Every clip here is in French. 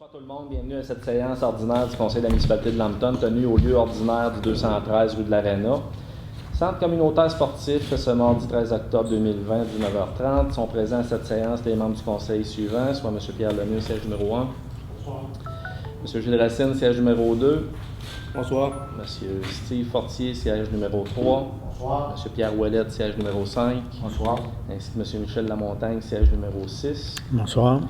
Bonsoir tout le monde, bienvenue à cette séance ordinaire du Conseil de la municipalité de Lambton, tenue au lieu ordinaire du 213 rue de l'Arena. Centre communautaire sportif, ce mardi 13 octobre 2020, 19h30. Sont présents à cette séance les membres du Conseil suivants, soit M. Pierre Lemieux, siège numéro 1. Bonsoir. M. Gilles Racine, siège numéro 2. Bonsoir. M. Steve Fortier, siège numéro 3. Bonsoir. M. Pierre Ouellette, siège numéro 5. Bonsoir. Ainsi que M. Michel Lamontagne, siège numéro 6. Bonsoir.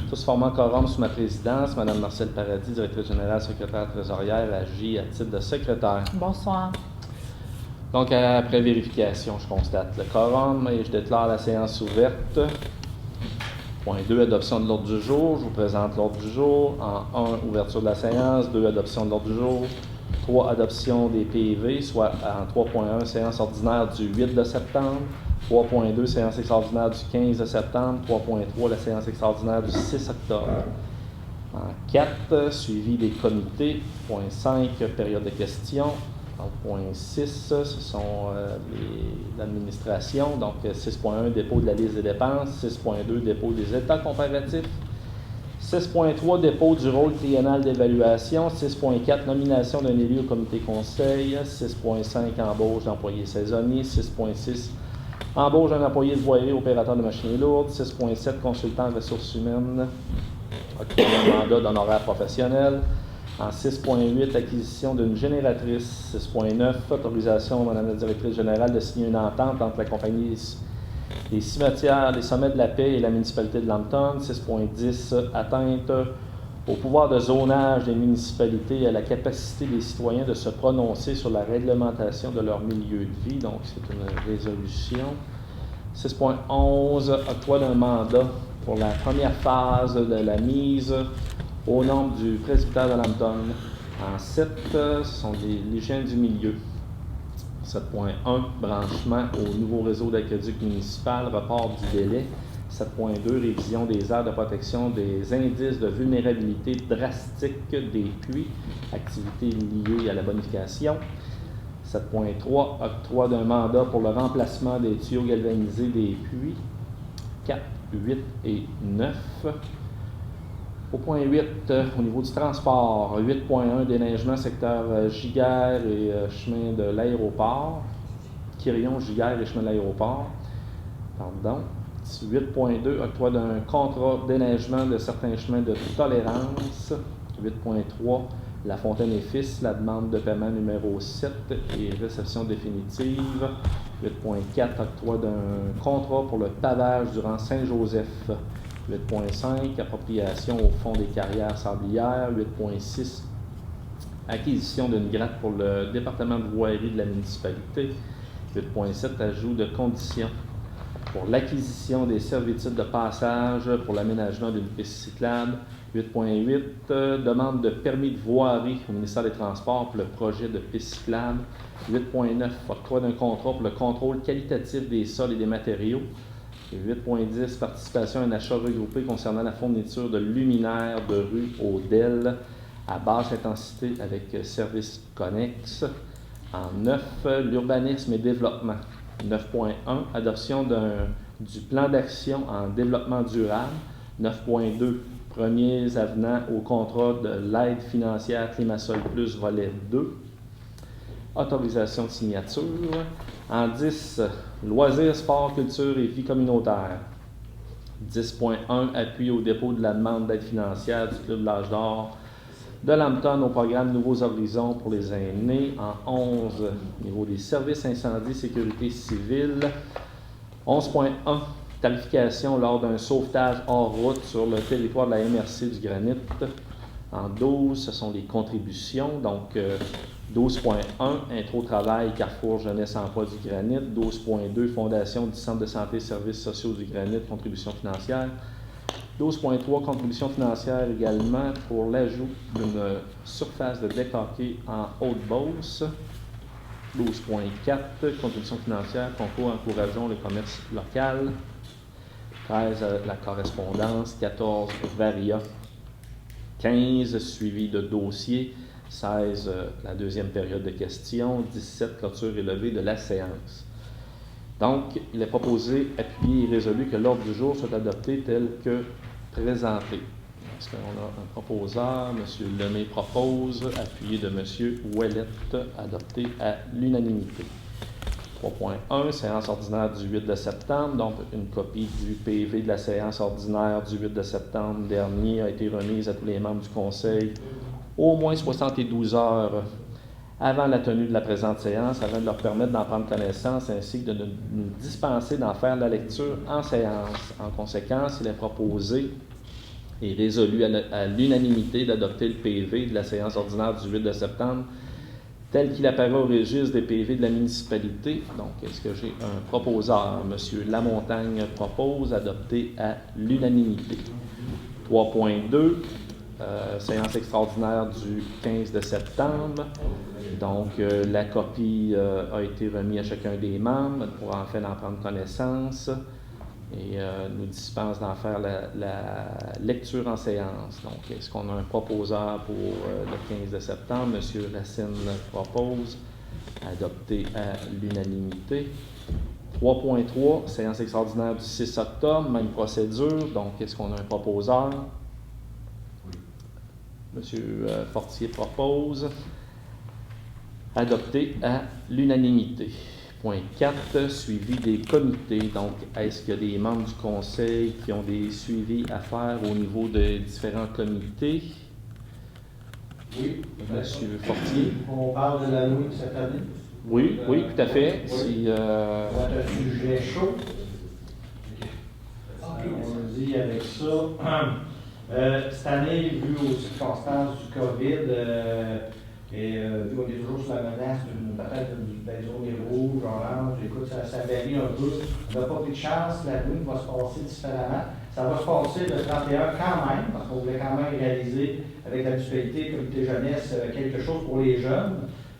Tous formant quorum sous ma présidence, Mme Marcelle Paradis, directrice générale, secrétaire trésorière, agit à titre de secrétaire. Bonsoir. Donc, après vérification, je constate le quorum et je déclare la séance ouverte. Point 2, adoption de l'ordre du jour. Je vous présente l'ordre du jour. En 1, ouverture de la séance. 2, adoption de l'ordre du jour. 3, adoption des PV, soit en 3.1, séance ordinaire du 8 de septembre. 3.2, séance extraordinaire du 15 de septembre. 3.3, la séance extraordinaire du 6 octobre. En 4, suivi des comités. Point 5, période de questions. Donc, point 6, ce sont l'administration. Donc, 6.1, dépôt de la liste des dépenses. 6.2, dépôt des états comparatifs. 6.3, dépôt du rôle triennal d'évaluation. 6.4, nomination d'un élu au comité conseil. 6.5, embauche d'employés saisonniers. 6.6, embauche d'un employé de voirie opérateur de machines lourdes. 6.7, consultant en ressources humaines. Octroi d'un mandat d'honoraires professionnels. En 6.8, acquisition d'une génératrice. 6.9, autorisation, Mme la directrice générale, de signer une entente entre la compagnie des cimetières, des sommets de la paix et la municipalité de Lambton. 6.10, atteinte au pouvoir de zonage des municipalités et à la capacité des citoyens de se prononcer sur la réglementation de leur milieu de vie. Donc, c'est une résolution. 6.11, octroi d'un mandat pour la première phase de la mise au nombre du presbytère de Lambton. En 7, ce sont l'hygiène du milieu. 7.1, branchement au nouveau réseau d'aqueduc municipal, report du délai. 7.2, révision des aires de protection des indices de vulnérabilité drastique des puits, activités liées à la bonification. 7.3, octroi d'un mandat pour le remplacement des tuyaux galvanisés des puits. 4, 8 et 9. Au point 8, au niveau du transport, 8.1, déneigement secteur Giguère et chemin de l'aéroport. Quirion, Giguère et chemin de l'aéroport. Pardon. 8.2, octroi d'un contrat déneigement de certains chemins de tolérance. 8.3, La Fontaine et Fils, la demande de paiement numéro 7 et réception définitive. 8.4, octroi d'un contrat pour le pavage durant Saint-Joseph. 8.5, appropriation au fonds des carrières sablières. 8.6, acquisition d'une gratte pour le département de voirie de la municipalité. 8.7, ajout de conditions pour l'acquisition des servitudes de passage pour l'aménagement d'une piste cyclable. 8.8, demande de permis de voirie au ministère des Transports pour le projet de piste cyclable. 8.9, octroi d'un contrat pour le contrôle qualitatif des sols et des matériaux. 8.10, participation à un achat regroupé concernant la fourniture de luminaires de rue au DEL à basse intensité avec services connexes. En 9, l'urbanisme et développement. 9.1, adoption du plan d'action en développement durable. 9.2, premiers avenants au contrat de l'aide financière Climasol Plus volet 2. Autorisation de signature. En 10, loisirs, sport, culture et vie communautaire. 10.1, appui au dépôt de la demande d'aide financière du Club de l'Âge d'Or de Lambton au programme Nouveaux Horizons pour les aînés. En 11, niveau des services incendie, sécurité civile. 11.1, tarification lors d'un sauvetage hors route sur le territoire de la MRC du Granit. En 12, ce sont les contributions. Donc, 12.1, intro travail, Carrefour Jeunesse Emploi du Granit. 12.2, fondation du Centre de santé et services sociaux du Granit, contribution financière. 12.3, contribution financière également pour l'ajout d'une surface de deck hockey en Haute-Beauce. 12.4, contribution financière, concours encourageons le commerce local. 13, la correspondance. 14, Varia. 15, suivi de dossier. 16, la deuxième période de questions. 17, clôture et levée de la séance. Donc, il est proposé, appuyé et résolu que l'ordre du jour soit adopté tel que présenté. est-ce qu'on a un proposeur? M. Lemay propose, appuyé de M. Ouellette, adopté à l'unanimité. 3.1, séance ordinaire du 8 de septembre. Donc, une copie du PV de la séance ordinaire du 8 de septembre dernier a été remise à tous les membres du Conseil au moins 72 heures avant la tenue de la présente séance, afin de leur permettre d'en prendre connaissance ainsi que de nous dispenser d'en faire la lecture en séance. En conséquence, il est proposé et résolu à l'unanimité d'adopter le PV de la séance ordinaire du 8 de septembre tel qu'il apparaît au registre des PV de la municipalité. Donc, est-ce que j'ai un proposeur? M. Lamontagne propose adopter à l'unanimité. 3.2, séance extraordinaire du 15 de septembre. Donc, la copie a été remise à chacun des membres pour enfin en prendre connaissance et nous dispense d'en faire la lecture en séance. Donc, est-ce qu'on a un proposeur pour le 15 de septembre? M. Racine propose adopter à l'unanimité. 3.3, séance extraordinaire du 6 octobre, même procédure. Donc, est-ce qu'on a un proposeur? M. Fortier propose adopter à l'unanimité. Point 4, suivi des comités. Donc, est-ce qu'il y a des membres du Conseil qui ont des suivis à faire au niveau des différents comités? Oui. Monsieur Fortier. On parle de la loi de cette année? Oui, oui, tout à fait. Oui. Si, C'est un sujet chaud. On dit avec ça. Cette année, vu aux circonstances du COVID, et vu qu'on est toujours sur la menace peut-être d'une zone rouge, orange, écoute, ça varie un peu. On n'a pas pris de chance, la nuit va se passer différemment. Ça va se passer le 31 quand même, parce qu'on voulait quand même réaliser avec la municipalité, comité jeunesse, quelque chose pour les jeunes.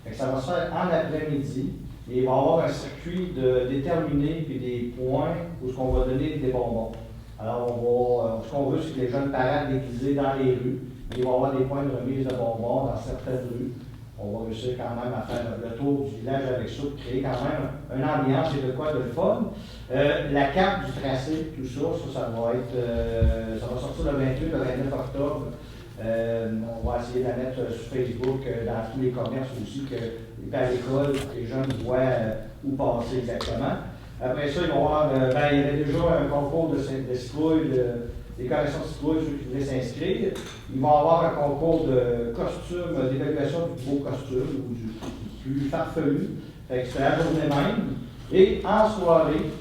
Fait que ça va se faire en après-midi. Et il va y avoir un circuit déterminé puis des points où on va donner des bonbons. Alors, ce qu'on veut, c'est que les jeunes parents déguisés dans les rues. Il va y avoir des points de remise de bonbons dans certaines rues. On va réussir quand même à faire le tour du village avec ça, pour créer quand même une ambiance et de quoi de fun. La carte du tracé, tout ça, ça va être, ça va sortir le 28, le 29 octobre. On va essayer de la mettre sur Facebook, dans tous les commerces aussi, que à l'école, les jeunes voient où passer exactement. Après ça, il va y avoir, il y avait déjà un concours de citrouilles, des corrections de citrouilles, ceux qui voulaient s'inscrire. Il va y avoir un concours de costume, d'évaluation du beau costume ou du plus farfelu. Fait que c'est la journée même. Et en soirée,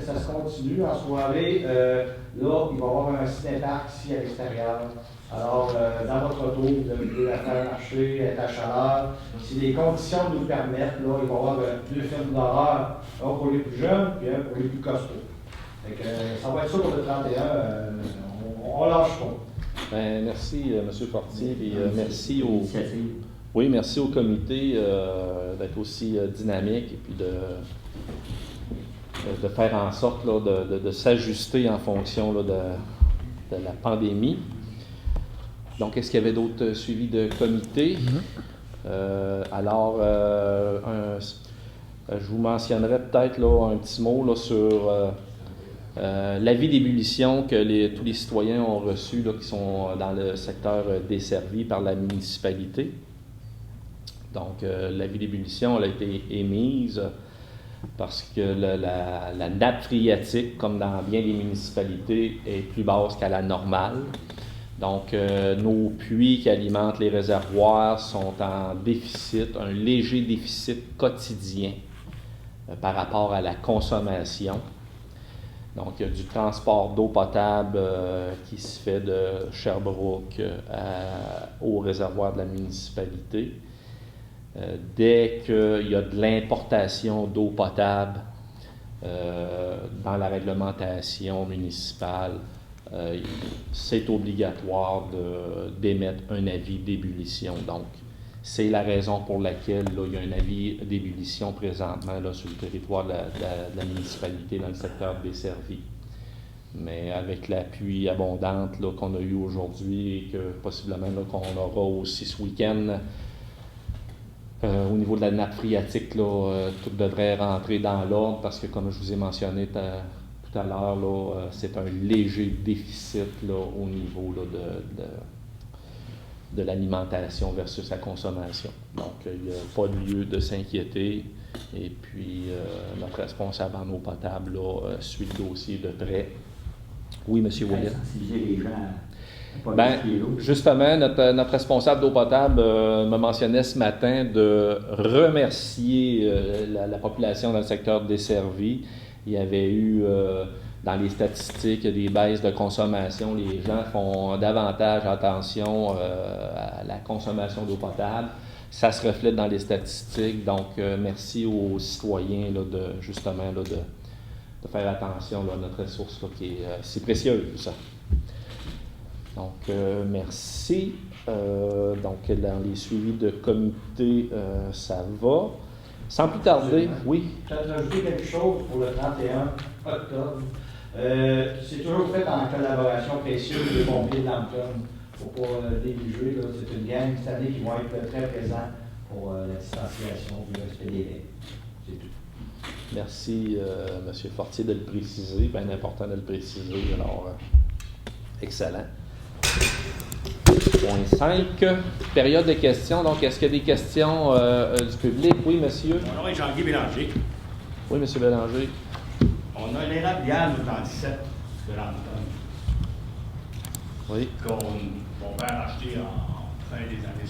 ça se continue. En soirée, là, il va y avoir un ciné-parc ici à l'extérieur. Alors, dans votre tour, vous devez la faire marcher, être à chaleur. Si les conditions nous le permettent, là, il va y avoir 2 films d'horreur, un pour les plus jeunes et un pour les plus costauds. Fait que, ça va être ça pour le 31, on lâche pas. Ben, merci, M. Fortier, et merci au... Oui, merci au comité d'être aussi dynamique et puis de faire en sorte là, de s'ajuster en fonction là, de la pandémie. Donc, est-ce qu'il y avait d'autres suivis de comité? Alors, je vous mentionnerai peut-être là, un petit mot là, sur l'avis d'ébullition que tous les citoyens ont reçu là, qui sont dans le secteur desservi par la municipalité. Donc, l'avis d'ébullition a été émise parce que la nappe phréatique, comme dans bien des municipalités, est plus basse qu'à la normale. Donc, nos puits qui alimentent les réservoirs sont en déficit, un léger déficit quotidien par rapport à la consommation. Donc, il y a du transport d'eau potable qui se fait de Sherbrooke au réservoir de la municipalité. Dès qu'il y a de l'importation d'eau potable dans la réglementation municipale, c'est obligatoire d'émettre un avis d'ébullition. Donc, c'est la raison pour laquelle là, il y a un avis d'ébullition présentement là, sur le territoire de la municipalité dans le secteur desservi. Mais avec la pluie abondante là, qu'on a eue aujourd'hui et que possiblement là, qu'on aura aussi ce week-end, au niveau de la nappe phréatique, là, tout devrait rentrer dans l'ordre parce que, comme je vous ai mentionné tout tout à l'heure, là, c'est un léger déficit là, au niveau là, de l'alimentation versus la consommation. Donc, il n'y a pas de lieu de s'inquiéter. Et puis, notre responsable en eau potable là, suit le dossier de près. Oui, M. Ouellet. Sensibiliser les gens à ne pas gaspiller l'eau. Justement, notre responsable d'eau potable me mentionnait ce matin de remercier la population dans le secteur desservi. Il y avait eu, dans les statistiques, des baisses de consommation. Les gens font davantage attention à la consommation d'eau potable. Ça se reflète dans les statistiques. Donc, merci aux citoyens là, justement là, de faire attention là, à notre ressource là, qui est si précieuse. Donc, merci. Donc, dans les suivis de comité, ça va. Sans plus tarder, oui. Je vais rajouter quelque chose pour le 31 octobre. C'est toujours fait en collaboration précieuse des pompiers de Lampton. Il ne faut pas négliger. C'est une gang cette année qui vont être très présents pour la distanciation du respect des règles. C'est tout. Merci, M. Fortier, de le préciser. Bien important de le préciser. Alors, excellent. Point 5, période de questions. Donc, est-ce qu'il y a des questions du public? Oui, monsieur. Mon nom est Jean-Guy Bélanger. Oui, monsieur Bélanger. On a un érablière dans 17 de Lampton Oui. qu'on va acheter en fin des années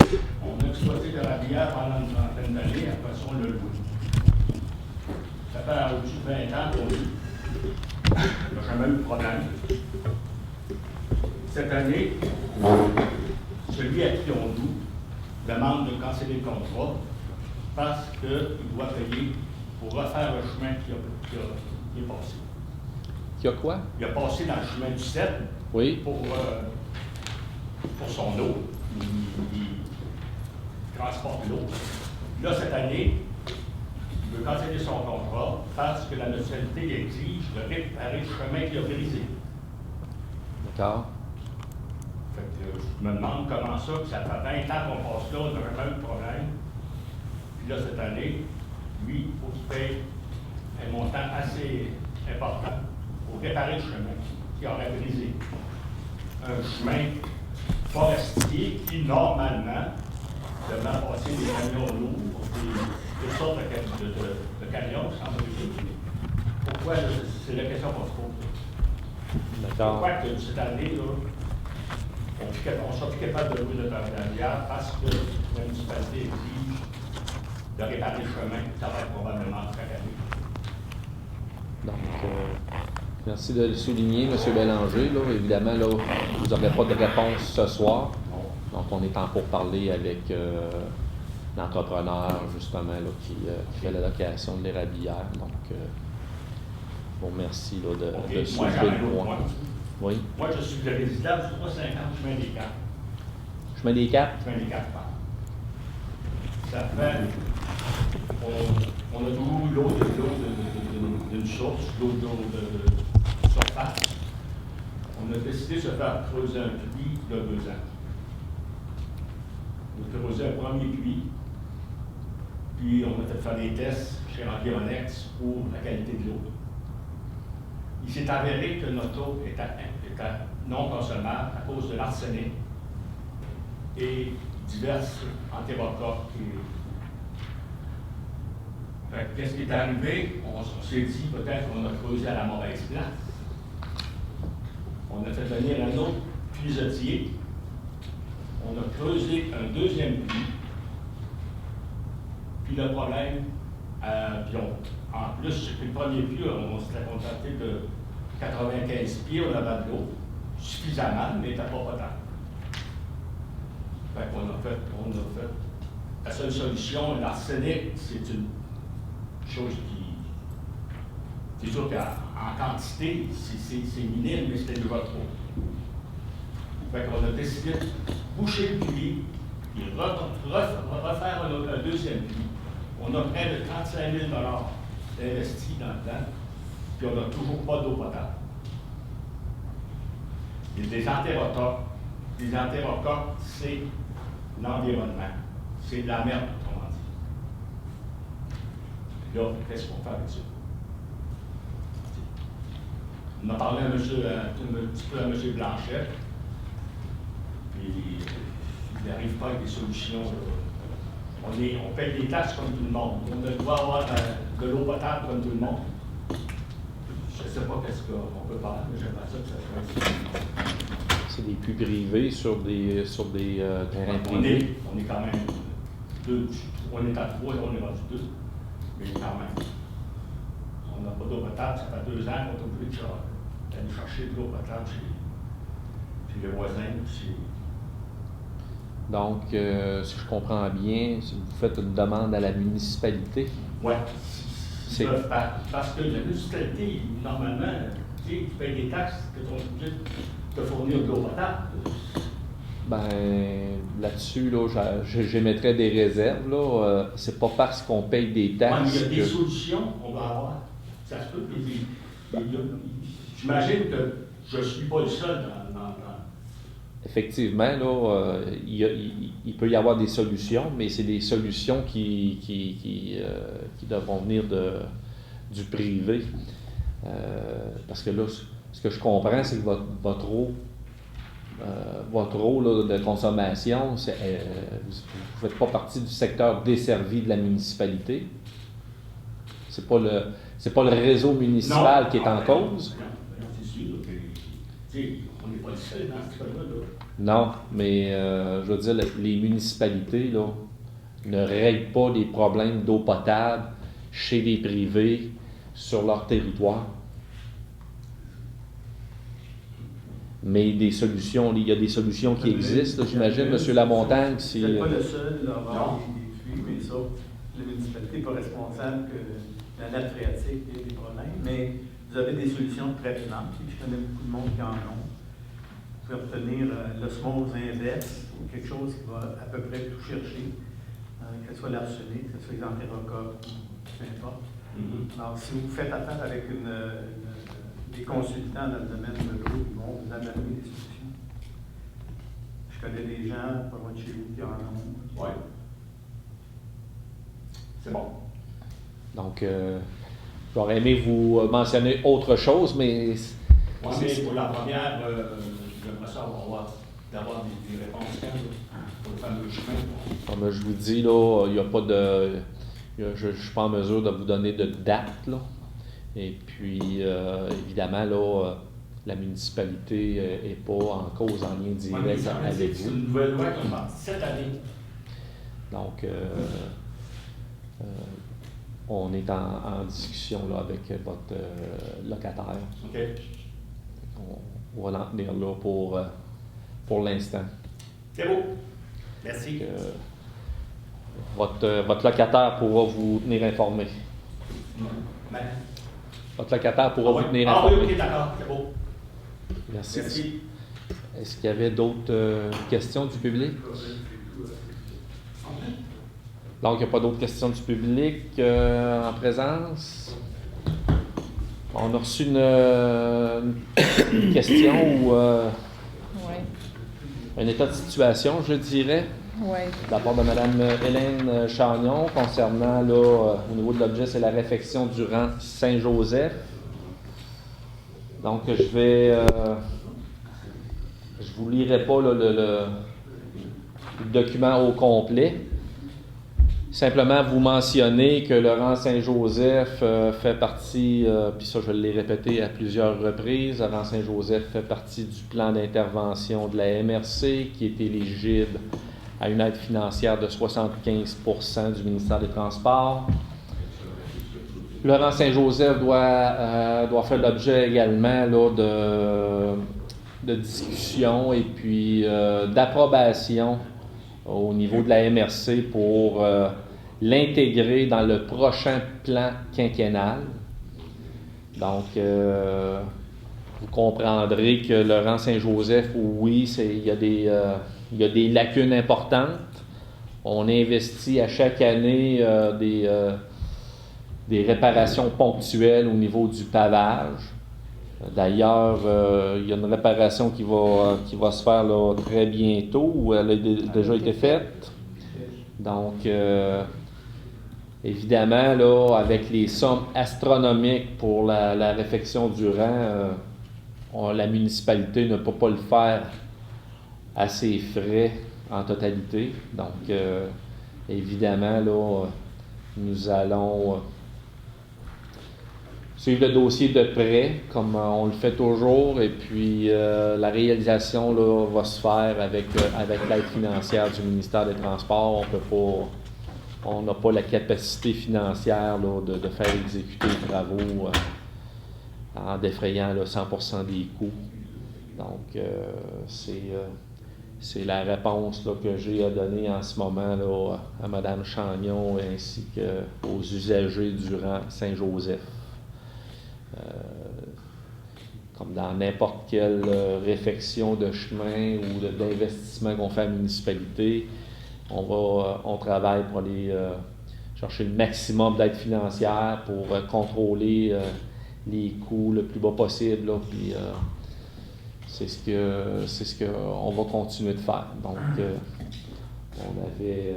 50. On a exploité l'érablière pendant une trentaine d'années, après ça, on l'a loué. Ça fait au-dessus de 20 ans qu'on loue. Il n'y a jamais eu de problème. Cette année, celui à qui on loue demande de canceller le contrat parce qu'il doit payer pour refaire le chemin qui est passé. Qui a quoi? Il a passé dans le chemin du 7 Oui. pour son eau. Il transporte l'eau. Là, cette année, il veut canceller son contrat parce que la municipalité exige de réparer le chemin qu'il a brisé. D'accord. Fait que, je me demande comment ça, que ça fait 20 ans qu'on passe là, on n'a jamais eu de problème. Puis là, cette année, lui, il faut qu'il paye un montant assez important pour réparer le chemin qui aurait brisé. Un chemin forestier qui, normalement, devrait passer des camions lourds, toutes sortes de camions sans briser. Pourquoi? C'est la question qu'on se pose. D'accord. Pourquoi que cette année, là, on ne sera plus capable de louer notre arrière parce que la municipalité exige de réparer le chemin, ça va être probablement chaque année. Donc, merci de le souligner, M. Bélanger. Là, évidemment, là, vous n'aurez pas de réponse ce soir. Donc, on est en pourparlers avec l'entrepreneur, justement, là, qui fait la location de l'érablière. Donc, bon, merci là, de Moi, j'en ai soulever un le autre point. point. Oui. Moi, je suis le résident du 350 chemin des Quatre. Chemin des Quatre. Chemin des Quatre. Ça fait. On a toujours eu l'eau d'une source, l'eau de surface. On a décidé de se faire creuser un puits il y a 2 ans. On a creusé un premier puits, puis on a fait faire des tests chez Environex pour la qualité de l'eau. Il s'est avéré que notre eau était non consommable à cause de l'arsenic et diverses antérocoques. Qu'est-ce qui est arrivé? On s'est dit peut-être qu'on a creusé à la mauvaise place. On a fait venir un autre puisetier. On a creusé un deuxième puits. Puis le problème, en plus, le premier puits, on s'était contenté de 95 pieds, on avait de l'eau, suffisamment, mais n'était pas potable. Fait qu'on a fait. La seule solution, l'arsenic, c'est une chose qui. C'est sûr qu'en quantité, c'est minime, mais c'était déjà trop. Fait qu'on a décidé de boucher le puits, puis refaire un deuxième puits. On a près de 35 000 investis dans le temps, puis on n'a toujours pas d'eau potable. Et des entérocoques, c'est l'environnement. C'est de la merde, autrement dit. Puis là, qu'est-ce qu'on fait avec ça? On a parlé un petit peu à M. Blanchet, puis il n'arrive pas avec des solutions. On paye des taxes comme tout le monde. On doit avoir de l'eau potable comme tout le monde. Je ne sais pas qu'est-ce qu'on peut faire, mais j'aimerais ça que ça soit. C'est des puits privés sur des terrains privés. On est quand même deux. On est à 3 et on est rendu 2. Mais quand même. On n'a pas d'eau potable, ça fait 2 ans qu'on est obligé d'aller chercher de l'eau potable chez le voisin. Donc, si je comprends bien, si vous faites une demande à la municipalité. Oui. Parce que la municipalité, normalement, tu payes des taxes que tu es obligé de fournir de l'eau potable. Ben, là-dessus, là, j'émettrais des réserves. Là. C'est pas parce qu'on paye des taxes. Il y a des solutions, on va avoir. Ça se peut. J'imagine que je ne suis pas le seul dans. Effectivement, là, il peut y avoir des solutions, mais c'est des solutions qui devront venir du privé. Parce que là, ce que je comprends, c'est que votre eau là, de consommation, vous ne faites pas partie du secteur desservi de la municipalité. C'est pas le réseau municipal qui est en cause. C'est sûr que on n'est pas le seul dans ce cas-là. Non, mais je veux dire, les municipalités là, ne règlent pas les problèmes d'eau potable chez les privés sur leur territoire. Mais il y a des solutions qui existent. J'imagine, M. Lamontagne, si... Vous n'êtes pas le seul à avoir des puits, mais ça, la municipalité n'est pas responsable que la nappe phréatique ait des problèmes, mais vous avez des solutions très simples. Je connais beaucoup de monde qui en ont. Vous pouvez obtenir l'osmose inverse, ou quelque chose qui va à peu près tout chercher, que ce soit l'arsenic, que ce soit les antérocoques, peu importe. Alors, si vous faites affaire avec des consultants dans le domaine de l'eau, ils vont vous amener des solutions. Je connais des gens pas loin de chez vous qui en ont. Oui. C'est bon. Donc, j'aurais aimé vous mentionner autre chose, mais... Oui, mais pour la première, j'aimerais ça d'avoir des réponses pour le fameux chemin. Comme je vous dis, là, il n'y a pas de... Je ne suis pas en mesure de vous donner de date, là. Et puis, évidemment, là, la municipalité n'est pas en cause en lien direct avec vous. C'est une nouvelle loi qui est sortie cette année. Donc, on est en discussion là, avec votre locataire. OK. On va l'en tenir là pour l'instant. C'est beau. Merci. Votre locataire pourra vous tenir informé. Votre locataire pourra vous tenir informé. Ah oui, OK, d'accord. C'est beau. Merci. Merci. Est-ce qu'il y avait d'autres questions du public? Donc, il n'y a pas d'autres questions du public en présence. On a reçu une question ou un état de situation, je dirais, de la part de Mme Hélène Chagnon concernant, là, au niveau de l'objet, c'est la réfection du rang Saint-Joseph. Donc, je vous lirai pas là, le document au complet. Simplement vous mentionner que le rang Saint-Joseph fait partie, puis ça je l'ai répété à plusieurs reprises, le rang Saint-Joseph fait partie du plan d'intervention de la MRC qui est éligible à une aide financière de 75% du ministère des Transports. Le rang Saint-Joseph doit faire l'objet également là, de discussion et puis d'approbation au niveau de la MRC pour l'intégrer dans le prochain plan quinquennal. Donc, vous comprendrez que le rang Saint-Joseph, oui, il y a des lacunes importantes. On investit à chaque année des réparations ponctuelles au niveau du pavage. D'ailleurs, il y a une réparation qui va se faire là, très bientôt, ou elle a déjà été faite. Donc, évidemment, là, avec les sommes astronomiques pour la réfection du rang, la municipalité ne peut pas le faire à ses frais en totalité. Donc, évidemment, là, nous allons suivre le dossier de près, comme on le fait toujours, et puis la réalisation là, va se faire avec l'aide financière du ministère des Transports. On n'a pas la capacité financière là, de faire exécuter les travaux en défrayant là, 100% des coûts. Donc, c'est la réponse là, que j'ai à donner en ce moment là, à Mme Chagnon ainsi qu'aux usagers du rang Saint-Joseph. Comme dans n'importe quelle réfection de chemin ou d'investissement qu'on fait à la municipalité, on travaille pour aller chercher le maximum d'aide financière pour contrôler les coûts le plus bas possible. Là, puis, c'est ce qu'on va continuer de faire. Donc, on avait,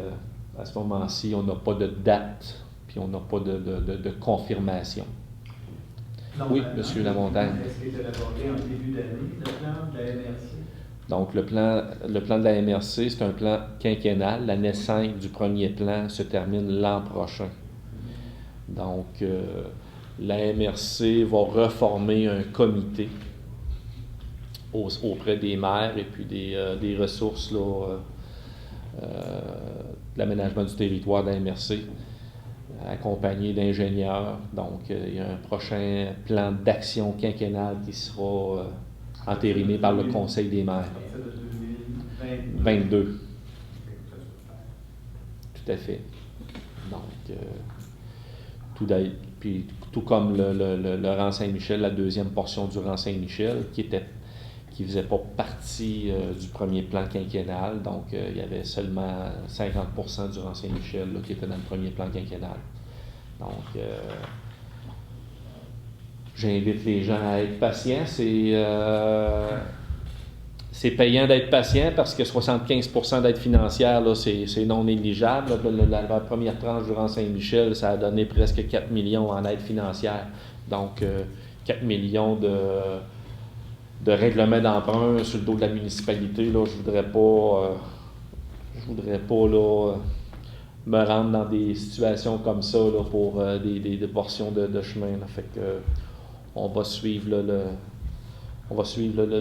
à ce moment-ci, on n'a pas de date, puis on n'a pas de confirmation. Oui, M. Lamontagne. Est-ce qu'il est élaboré en début d'année, le plan de la MRC? Donc, le plan de la MRC, c'est un plan quinquennal. L'année 5 du premier plan se termine l'an prochain. Donc, la MRC va reformer un comité auprès des maires et puis des ressources là, de l'aménagement du territoire de la MRC, accompagné d'ingénieurs. Donc, il y a un prochain plan d'action quinquennal qui sera entériné par le Conseil des maires. 2022. Tout à fait. Donc, tout comme le rang Saint-Michel, la deuxième portion du rang Saint-Michel, qui ne faisait pas partie du premier plan quinquennal. Donc, il y avait seulement 50% du rang Saint-Michel là, qui était dans le premier plan quinquennal. Donc, j'invite les gens à être patients. C'est payant d'être patient parce que 75% d'aide financière, là, c'est non négligeable. Là, la première tranche du rang Saint-Michel, ça a donné presque 4 millions en aide financière. Donc, 4 millions de règlements d'emprunt sur le dos de la municipalité. Là, je voudrais pas là, me rendre dans des situations comme ça là, pour des portions de chemin. Là. Fait que, on va suivre le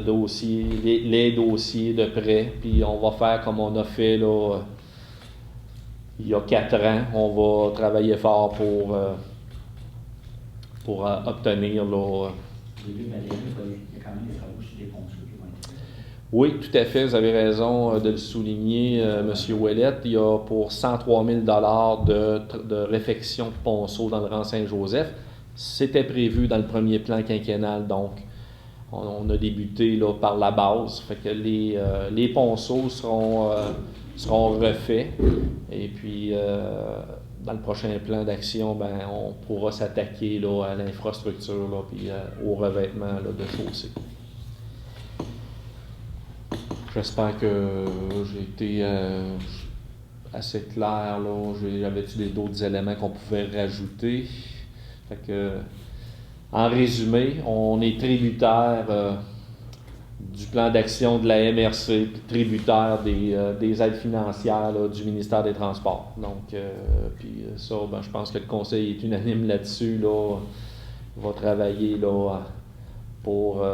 dossier, les dossiers de près, puis on va faire comme on a fait là, il y a 4 ans. On va travailler fort pour obtenir là. J'ai vu, Valérie, il y a quand même des travaux sur des ponceaux qui vont être faits. Oui, tout à fait, vous avez raison de le souligner, M. Ouellette. Il y a pour 103 000 de réfection de ponceaux dans le rang Saint-Joseph. C'était prévu dans le premier plan quinquennal, donc on a débuté là, par la base. Fait que les ponceaux seront refaits. Et puis, dans le prochain plan d'action, ben, on pourra s'attaquer là, à l'infrastructure là, puis au revêtement là, de chaussée. J'espère que j'ai été assez clair. J'avais-tu d'autres éléments qu'on pouvait rajouter? Fait que, en résumé, on est tributaire du plan d'action de la MRC, puis tributaire des aides financières là, du ministère des Transports. Donc, puis ça, ben, je pense que le Conseil est unanime là-dessus. Là, va travailler là, pour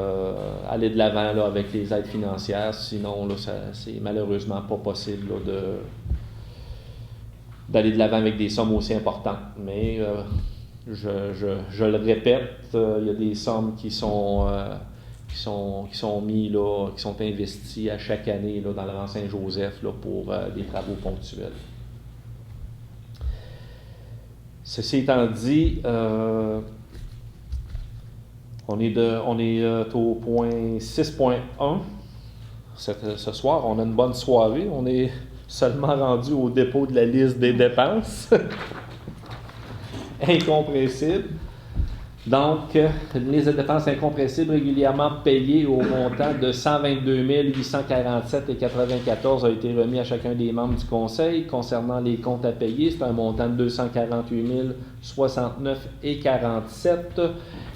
aller de l'avant là, avec les aides financières. Sinon, là, c'est malheureusement pas possible là, d'aller de l'avant avec des sommes aussi importantes. Mais je le répète, il y a des sommes qui sont mis là, qui sont investies à chaque année là, dans le rang Saint-Joseph là, pour des travaux ponctuels. Ceci étant dit, on est au point 6.1 ce soir. On a une bonne soirée. On est seulement rendu au dépôt de la liste des dépenses. Incompréhensible. Donc, les dépenses incompressibles régulièrement payées au montant de 122 847,94 a été remis à chacun des membres du Conseil. Concernant les comptes à payer, c'est un montant de 248 069,47.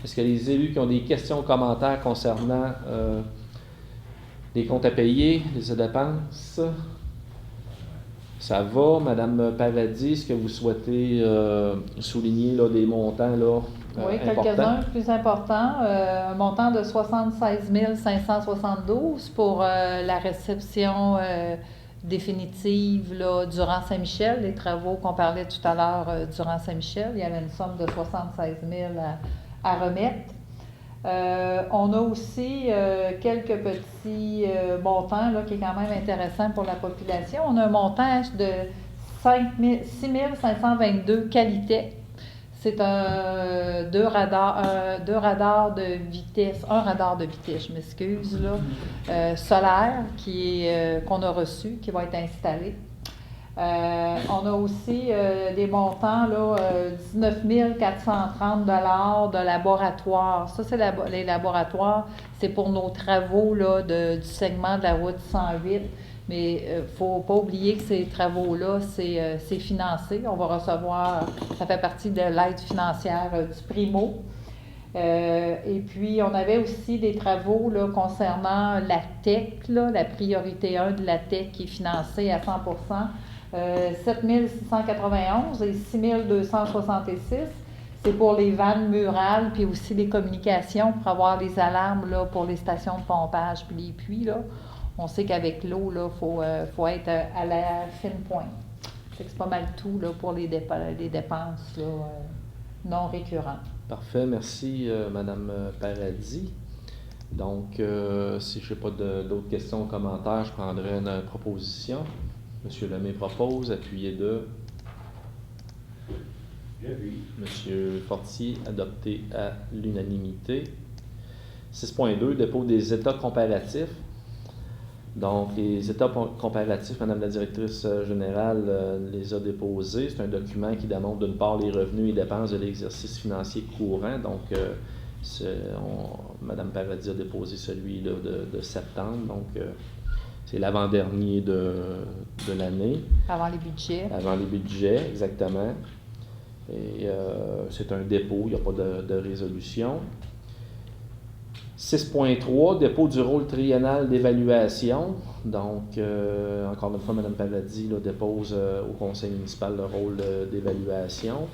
Est-ce que les élus qui ont des questions ou commentaires concernant les comptes à payer, les dépenses? Ça va, Madame Paradis, est-ce que vous souhaitez souligner là, des montants là, oui, importants? quelques-uns plus importants. Un montant de 76 572 pour la réception définitive là, durant Saint-Michel, les travaux qu'on parlait tout à l'heure durant Saint-Michel. Il y avait une somme de 76 000 à remettre. On a aussi quelques petits montants là, qui est quand même intéressant pour la population. On a un montant de 6 522 qualités. C'est deux radars de vitesse, un radar de vitesse, je m'excuse, là, solaire qu'on a reçu, qui va être installé. On a aussi des montants, là, 19 430 $ de laboratoire. Ça, c'est les laboratoires, c'est pour nos travaux là, du segment de la route 108. Mais il ne faut pas oublier que ces travaux-là, c'est financé. On va recevoir, ça fait partie de l'aide financière du Primo. Et puis, on avait aussi des travaux là, concernant la TEC, là, la priorité 1 de la TEC qui est financée à 100 7 691 et 6 266. C'est pour les vannes murales, puis aussi les communications pour avoir les alarmes là, pour les stations de pompage puis les puits. Là. On sait qu'avec l'eau, il faut être à la fine pointe. C'est pas mal tout là, pour les dépenses là, non récurrentes. Parfait, merci Madame Paradis. Donc, si je n'ai pas d'autres questions ou commentaires, je prendrai une proposition. Monsieur Lemay propose, appuyé de Monsieur Fortier, adopté à l'unanimité. 6.2, dépôt des états comparatifs. Donc, les états comparatifs, Madame la directrice générale les a déposés. C'est un document qui démontre d'une part les revenus et dépenses de l'exercice financier courant. Donc, Madame Paradis a déposé celui là, de septembre. Donc, c'est l'avant-dernier de l'année. Avant les budgets. Avant les budgets, exactement. Et c'est un dépôt, il n'y a pas de résolution. 6.3, dépôt du rôle triennal d'évaluation. Donc, encore une fois, Mme Paradis là, dépose au conseil municipal le rôle d'évaluation.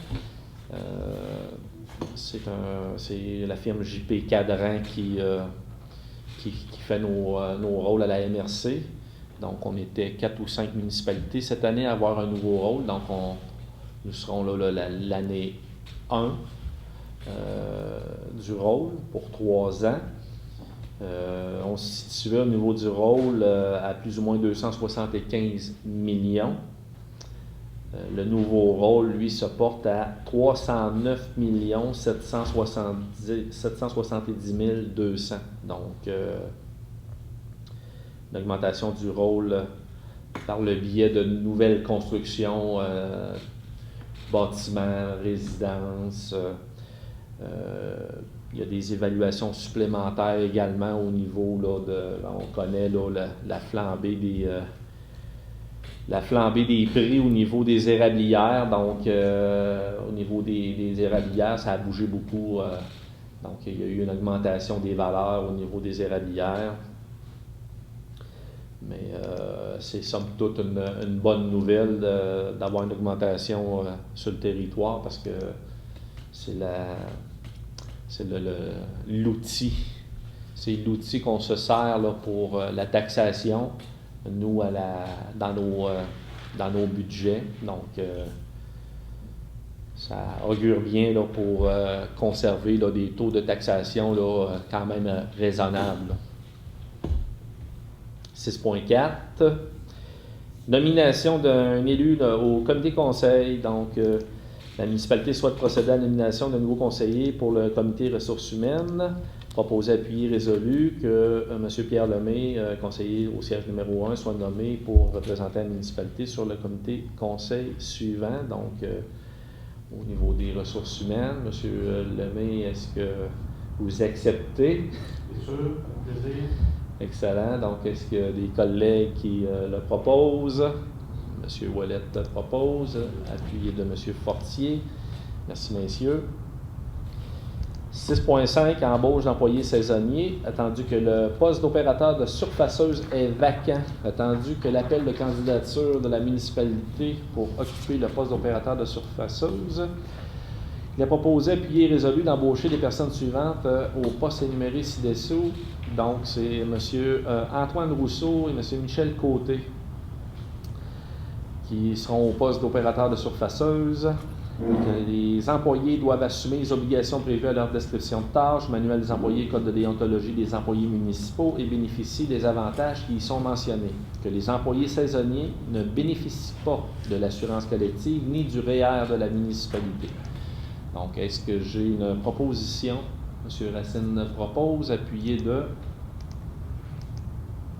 C'est la firme JP Cadran qui fait nos rôles à la MRC. Donc, on était 4 ou 5 municipalités cette année à avoir un nouveau rôle. Donc, nous serons là l'année 1 du rôle pour 3 ans. On se situait au niveau du rôle à plus ou moins 275 millions. Le nouveau rôle, lui, se porte à 309 770 200. Donc, une augmentation du rôle par le biais de nouvelles constructions, bâtiments, résidences. Il y a des évaluations supplémentaires également au niveau là, on connaît là, la flambée des prix au niveau des érablières. Donc, au niveau des érablières, ça a bougé beaucoup. Donc, il y a eu une augmentation des valeurs au niveau des érablières. Mais c'est somme toute une bonne nouvelle d'avoir une augmentation sur le territoire parce que c'est l'outil. C'est l'outil qu'on se sert là, pour la taxation, nous, dans nos budgets. Donc, ça augure bien là, pour conserver là, des taux de taxation là, quand même raisonnables. 6.4. Nomination d'un élu au comité conseil. Donc, la municipalité souhaite procéder à la nomination d'un nouveau conseiller pour le comité ressources humaines. Proposé, appuyé, résolu que M. Pierre Lemay, conseiller au siège numéro 1, soit nommé pour représenter la municipalité sur le comité conseil suivant. Donc, au niveau des ressources humaines. Monsieur Lemay, est-ce que vous acceptez? Bien sûr, avec plaisir. Excellent. Donc, est-ce qu'il y a des collègues qui le proposent? Monsieur Ouellette propose, appuyé de Monsieur Fortier. Merci, messieurs. 6.5, embauche d'employés saisonniers, attendu que le poste d'opérateur de surfaceuse est vacant, attendu que l'appel de candidature de la municipalité pour occuper le poste d'opérateur de surfaceuse. Il a proposé, appuyé et résolu d'embaucher les personnes suivantes au poste énuméré ci-dessous. Donc, c'est M. Antoine Rousseau et M. Michel Côté qui seront au poste d'opérateur de surfaceuse. Les employés doivent assumer les obligations prévues à leur description de tâches, manuel des employés, code de déontologie des employés municipaux et bénéficient des avantages qui y sont mentionnés. Que les employés saisonniers ne bénéficient pas de l'assurance collective ni du REER de la municipalité. Donc, est-ce que j'ai une proposition? M. Racine propose, appuyé de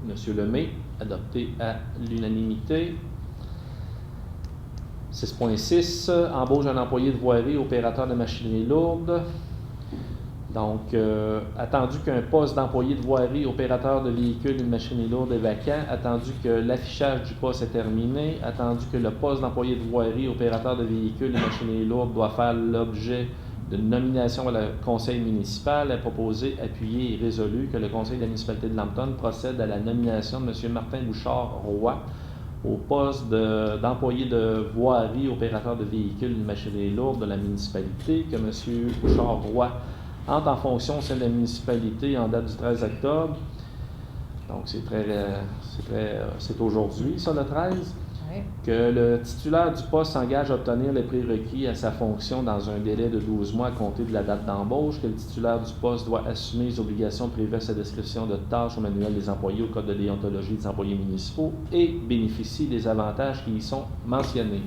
M. Lemay, adopté à l'unanimité. 6.6, embauche d'un employé de voirie, opérateur de machinerie lourde. Donc, attendu qu'un poste d'employé de voirie, opérateur de véhicules et de machinerie lourde est vacant, attendu que l'affichage du poste est terminé, attendu que le poste d'employé de voirie, opérateur de véhicules et de machinerie lourde doit faire l'objet d'une nomination à le conseil municipal, est proposé, appuyé et résolu que le conseil de la municipalité de Lambton procède à la nomination de M. Martin Bouchard-Roy au poste d'employé de voirie, opérateur de véhicules et de machinerie lourde de la municipalité, que M. Bouchard-Roy entre en fonction au sein de la municipalité en date du 13 octobre. Donc, c'est aujourd'hui, ça, le 13. Oui. Que le titulaire du poste s'engage à obtenir les prérequis à sa fonction dans un délai de 12 mois à compter de la date d'embauche. Que le titulaire du poste doit assumer les obligations prévues à sa description de tâches au manuel des employés au code de déontologie des employés municipaux et bénéficie des avantages qui y sont mentionnés.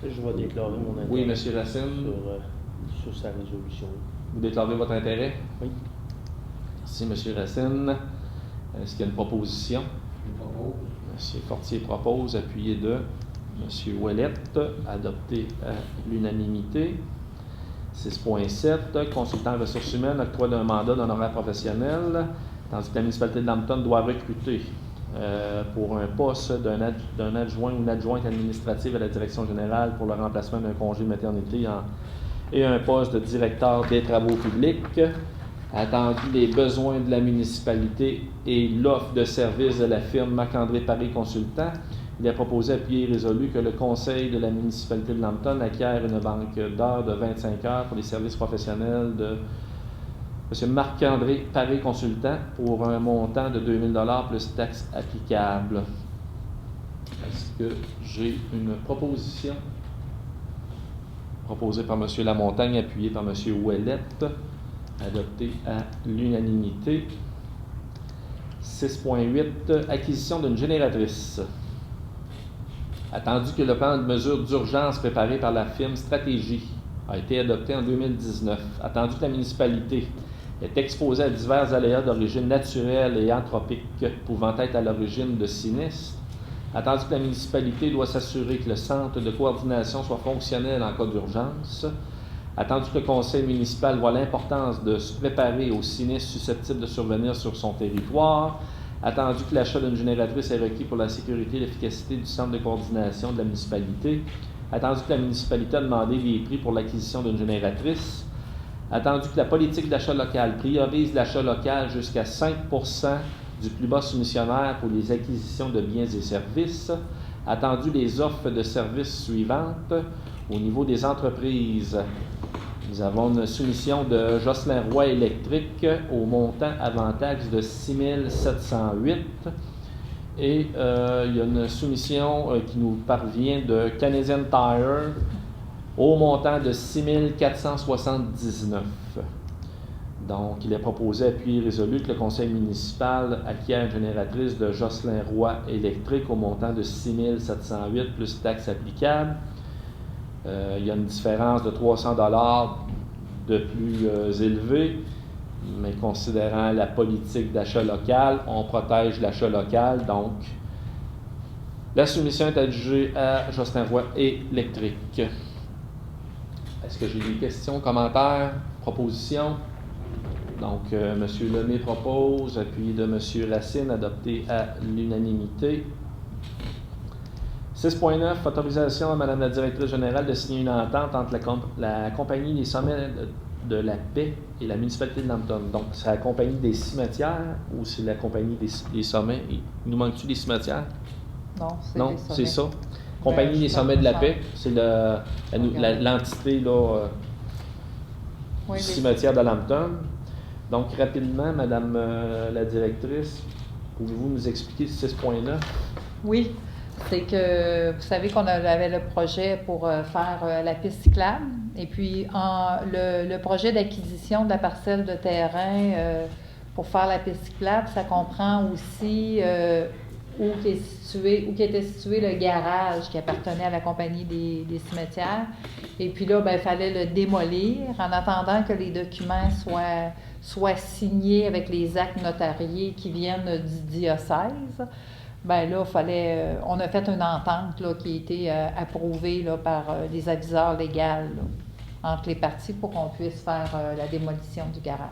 Je vais déclarer mon intérêt. Oui, M. Racine. Sur sa résolution. Vous déclarez votre intérêt? Oui. Merci, M. Racine. Est-ce qu'il y a une proposition? Je propose. M. Fortier propose, appuyé de M. Ouellette, adopté à l'unanimité. 6.7, consultant en ressources humaines, octroi d'un mandat d'honoraire professionnel, tandis que la municipalité de Lambton doit recruter pour un poste d'un adjoint ou une adjointe administrative à la direction générale pour le remplacement d'un congé de maternité et un poste de directeur des travaux publics. Attendu les besoins de la municipalité et l'offre de service de la firme Marc-André Paré Consultant, il est proposé, appuyé et résolu que le conseil de la municipalité de Lambton acquiert une banque d'heures de 25 heures pour les services professionnels de M. Marc-André Paré Consultant pour un montant de 2 000 $ plus taxes applicables. Est-ce que j'ai une proposition? Proposée par M. Lamontagne, appuyée par M. Ouellette. Adopté à l'unanimité. 6.8, acquisition d'une génératrice. Attendu que le plan de mesures d'urgence préparé par la firme Stratégie a été adopté en 2019, attendu que la municipalité est exposée à divers aléas d'origine naturelle et anthropique pouvant être à l'origine de sinistres, attendu que la municipalité doit s'assurer que le centre de coordination soit fonctionnel en cas d'urgence, attendu que le conseil municipal voit l'importance de se préparer aux sinistres susceptibles de survenir sur son territoire, attendu que l'achat d'une génératrice est requis pour la sécurité et l'efficacité du centre de coordination de la municipalité, attendu que la municipalité a demandé des prix pour l'acquisition d'une génératrice, attendu que la politique d'achat local priorise l'achat local jusqu'à 5 % du plus bas soumissionnaire pour les acquisitions de biens et services, attendu les offres de services suivantes. Au niveau des entreprises, nous avons une soumission de Jocelyn Roy Électrique au montant avant taxe de 6 708. Et il y a une soumission qui nous parvient de Canadian Tire au montant de 6 479. Donc, il est proposé, appuyé et résolu que le conseil municipal acquiert une génératrice de Jocelyn Roy Électrique au montant de 6 708 plus taxes applicables. Il y a une différence de 300 $ de plus élevée, mais considérant la politique d'achat local, on protège l'achat local. Donc, la soumission est adjugée à Jocelyn Roy Électrique. Est-ce que j'ai des questions, commentaires, propositions? Donc, M. Lemay propose, appuyé de M. Racine, adopté à l'unanimité. 6.9, autorisation à Mme la directrice générale de signer une entente entre la Compagnie des sommets de la paix et la municipalité de Lambton. Donc, c'est la Compagnie des cimetières ou c'est la Compagnie des sommets? Il nous manque-tu des cimetières? Non, c'est Non, des sommets. c'est ça. Compagnie des je sommets de la pense paix, c'est l'entité là, Oui, du mais- cimetière de Lambton. Donc, rapidement, Madame la directrice, pouvez-vous nous expliquer 6.9? Oui, c'est que vous savez qu'on avait le projet pour faire la piste cyclable. Et puis, le projet d'acquisition de la parcelle de terrain pour faire la piste cyclable, ça comprend aussi où était situé le garage qui appartenait à la compagnie des cimetières. Et puis là, il fallait le démolir en attendant que les documents soient signés avec les actes notariés qui viennent du diocèse. Ben là, on a fait une entente là, qui a été approuvée là, par les aviseurs légaux là, entre les parties pour qu'on puisse faire la démolition du garage.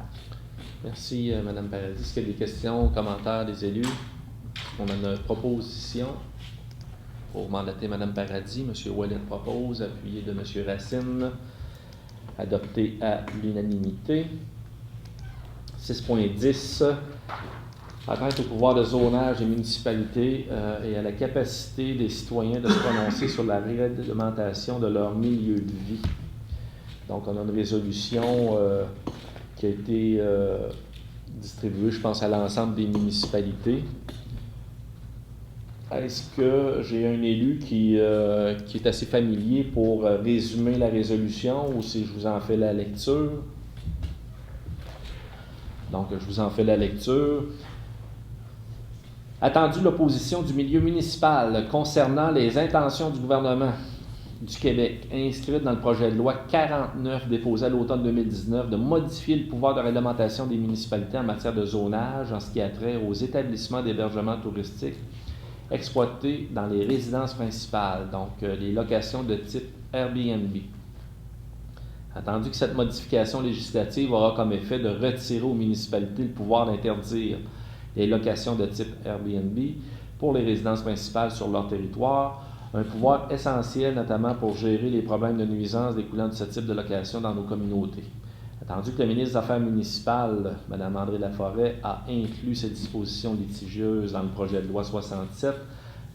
Merci, Mme Paradis. Est-ce qu'il y a des questions, commentaires des élus? On a une proposition pour mandater Mme Paradis. M. Ouellet propose, appuyé de M. Racine, adopté à l'unanimité. 6.10, atteinte au pouvoir de zonage des municipalités et à la capacité des citoyens de se prononcer sur la réglementation de leur milieu de vie. Donc, on a une résolution qui a été distribuée, je pense, à l'ensemble des municipalités. Est-ce que j'ai un élu qui est assez familier pour résumer la résolution ou si je vous en fais la lecture? Donc, je vous en fais la lecture. Attendu l'opposition du milieu municipal concernant les intentions du gouvernement du Québec, inscrite dans le projet de loi 49 déposé à l'automne 2019, de modifier le pouvoir de réglementation des municipalités en matière de zonage en ce qui a trait aux établissements d'hébergement touristique exploités dans les résidences principales, donc les locations de type Airbnb. Attendu que cette modification législative aura comme effet de retirer aux municipalités le pouvoir d'interdire les locations de type Airbnb pour les résidences principales sur leur territoire, un pouvoir essentiel notamment pour gérer les problèmes de nuisance découlant de ce type de location dans nos communautés. Attendu que le ministre des Affaires municipales, Mme André Laforêt, a inclus ces dispositions litigieuses dans le projet de loi 67,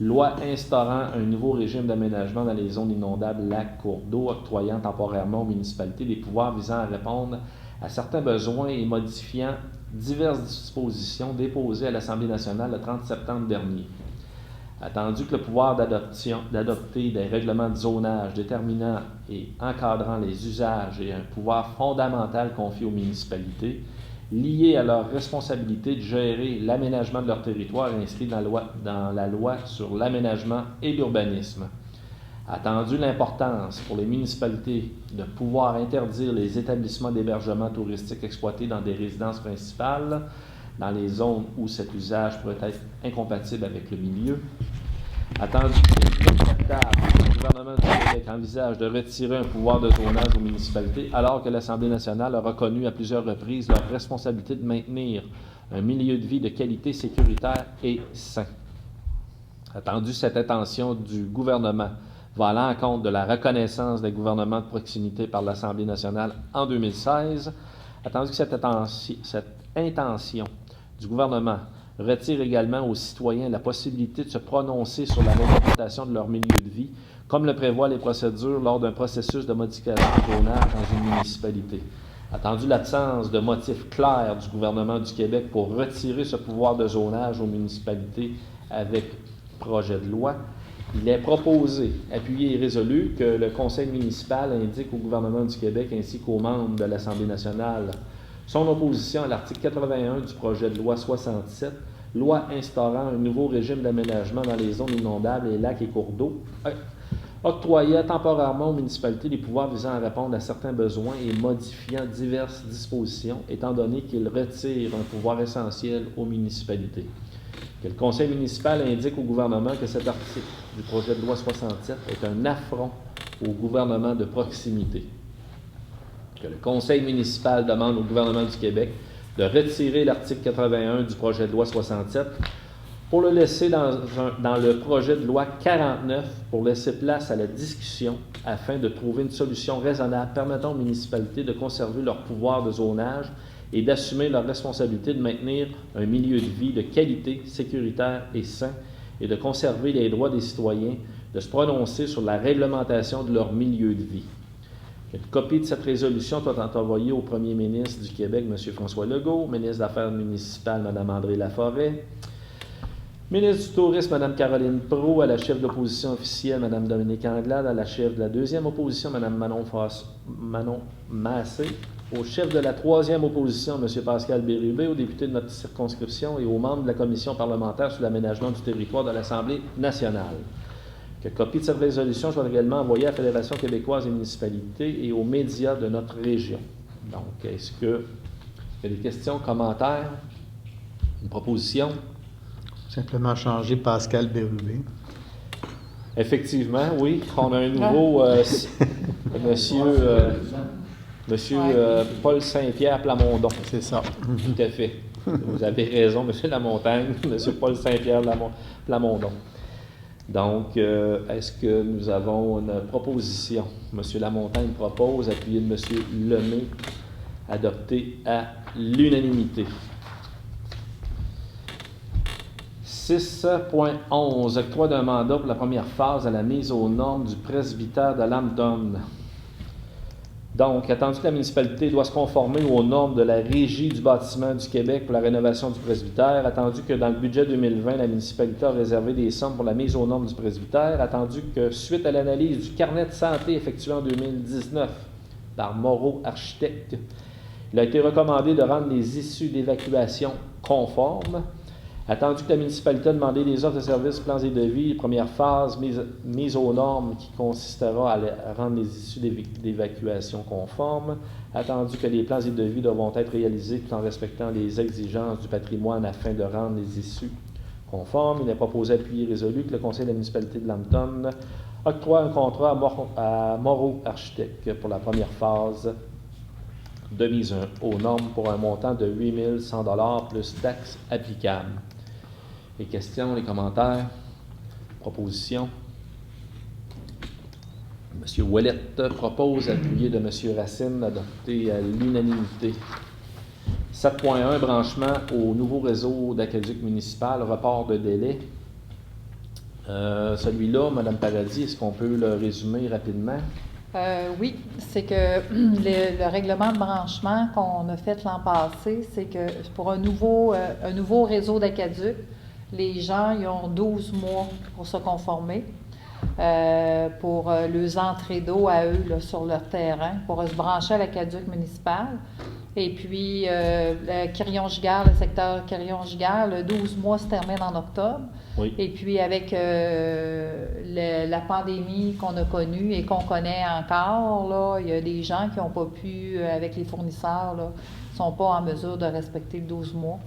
loi instaurant un nouveau régime d'aménagement dans les zones inondables, lacs, cours d'eau, octroyant temporairement aux municipalités des pouvoirs visant à répondre à certains besoins et modifiant diverses dispositions déposées à l'Assemblée nationale le 30 septembre dernier. Attendu que le pouvoir d'adopter des règlements de zonage déterminant et encadrant les usages et un pouvoir fondamental confié aux municipalités, lié à leur responsabilité de gérer l'aménagement de leur territoire inscrit dans la loi sur l'aménagement et l'urbanisme. Attendu l'importance pour les municipalités de pouvoir interdire les établissements d'hébergement touristique exploités dans des résidences principales, dans les zones où cet usage pourrait être incompatible avec le milieu. Attendu que le gouvernement du Québec envisage de retirer un pouvoir de zonage aux municipalités, alors que l'Assemblée nationale a reconnu à plusieurs reprises leur responsabilité de maintenir un milieu de vie de qualité sécuritaire et sain. Attendu cette intention du gouvernement va à l'encontre de la reconnaissance des gouvernements de proximité par l'Assemblée nationale en 2016, attendu que cette intention du gouvernement retire également aux citoyens la possibilité de se prononcer sur la réglementation de leur milieu de vie, comme le prévoient les procédures lors d'un processus de modification de zonage dans une municipalité. Attendu l'absence de motifs clairs du gouvernement du Québec pour retirer ce pouvoir de zonage aux municipalités avec projet de loi, il est proposé, appuyé et résolu, que le conseil municipal indique au gouvernement du Québec ainsi qu'aux membres de l'Assemblée nationale son opposition à l'article 81 du projet de loi 67, loi instaurant un nouveau régime d'aménagement dans les zones inondables, les lacs et cours d'eau, octroyant temporairement aux municipalités les pouvoirs visant à répondre à certains besoins et modifiant diverses dispositions, étant donné qu'il retire un pouvoir essentiel aux municipalités. Que le conseil municipal indique au gouvernement que cet article du projet de loi 67 est un affront au gouvernement de proximité. que le Conseil municipal demande au gouvernement du Québec de retirer l'article 81 du projet de loi 67 pour le laisser dans le projet de loi 49 pour laisser place à la discussion afin de trouver une solution raisonnable permettant aux municipalités de conserver leur pouvoir de zonage et d'assumer leur responsabilité de maintenir un milieu de vie de qualité, sécuritaire et sain et de conserver les droits des citoyens de se prononcer sur la réglementation de leur milieu de vie. Une copie de cette résolution doit être envoyée au premier ministre du Québec, M. François Legault, ministre des Affaires municipales, Mme André Laforêt, ministre du Tourisme, Mme Caroline Proulx, à la chef de l'opposition officielle, Mme Dominique Anglade, à la chef de la deuxième opposition, Mme Manon Massé, au chef de la troisième opposition, M. Pascal Bérubé, aux députés de notre circonscription et aux membres de la commission parlementaire sur l'aménagement du territoire de l'Assemblée nationale. Que copie de cette résolution soit également envoyée à la Fédération québécoise des municipalités et aux médias de notre région. Donc, est-ce qu'il y a des questions, commentaires, une proposition? Simplement changer Pascal Bérubé. Effectivement, oui. On a un nouveau monsieur Paul Saint-Pierre Plamondon. C'est ça. Tout à fait. Vous avez raison, M. Lamontagne, M. Paul Saint-Pierre Plamondon. Donc, est-ce que nous avons une proposition? M. Lamontagne propose, appuyé de M. Lemay, adopté à l'unanimité. 6.11. Octroi d'un mandat pour la première phase à la mise aux normes du presbytère de Lambton. Donc, attendu que la municipalité doit se conformer aux normes de la Régie du bâtiment du Québec pour la rénovation du presbytère, attendu que dans le budget 2020, la municipalité a réservé des sommes pour la mise aux normes du presbytère, attendu que suite à l'analyse du carnet de santé effectué en 2019 par Moreau Architectes, il a été recommandé de rendre les issues d'évacuation conformes, attendu que la municipalité a demandé des offres de services, plans et devis, première phase, mise aux normes qui consistera à rendre les issues d'évacuation conformes, attendu que les plans et devis devront être réalisés tout en respectant les exigences du patrimoine afin de rendre les issues conformes. Il est proposé, appuyé et résolu, que le conseil de la municipalité de Lambton octroie un contrat à Moreau Architectes pour la première phase de mise aux normes pour un montant de 8 100 $ plus taxes applicables. Les questions, les commentaires, propositions. M. Ouellette propose, appuyé de M. Racine, adopté à l'unanimité. 7.1, branchement au nouveau réseau d'aqueduc municipal, report de délai. Celui-là, Mme Paradis, est-ce qu'on peut le résumer rapidement? Oui, c'est que le règlement de branchement qu'on a fait l'an passé, c'est que pour un nouveau réseau d'aqueduc, les gens ils ont 12 mois pour se conformer pour leurs entrées d'eau à eux là, sur leur terrain, pour se brancher à l'aqueduc municipal. Et puis, le Quirion-Giguère, le secteur Quirion-Giguère, le 12 mois se termine en octobre. Oui. Et puis, avec la pandémie qu'on a connue et qu'on connaît encore, là, il y a des gens qui n'ont pas pu, avec les fournisseurs, ne sont pas en mesure de respecter le 12 mois.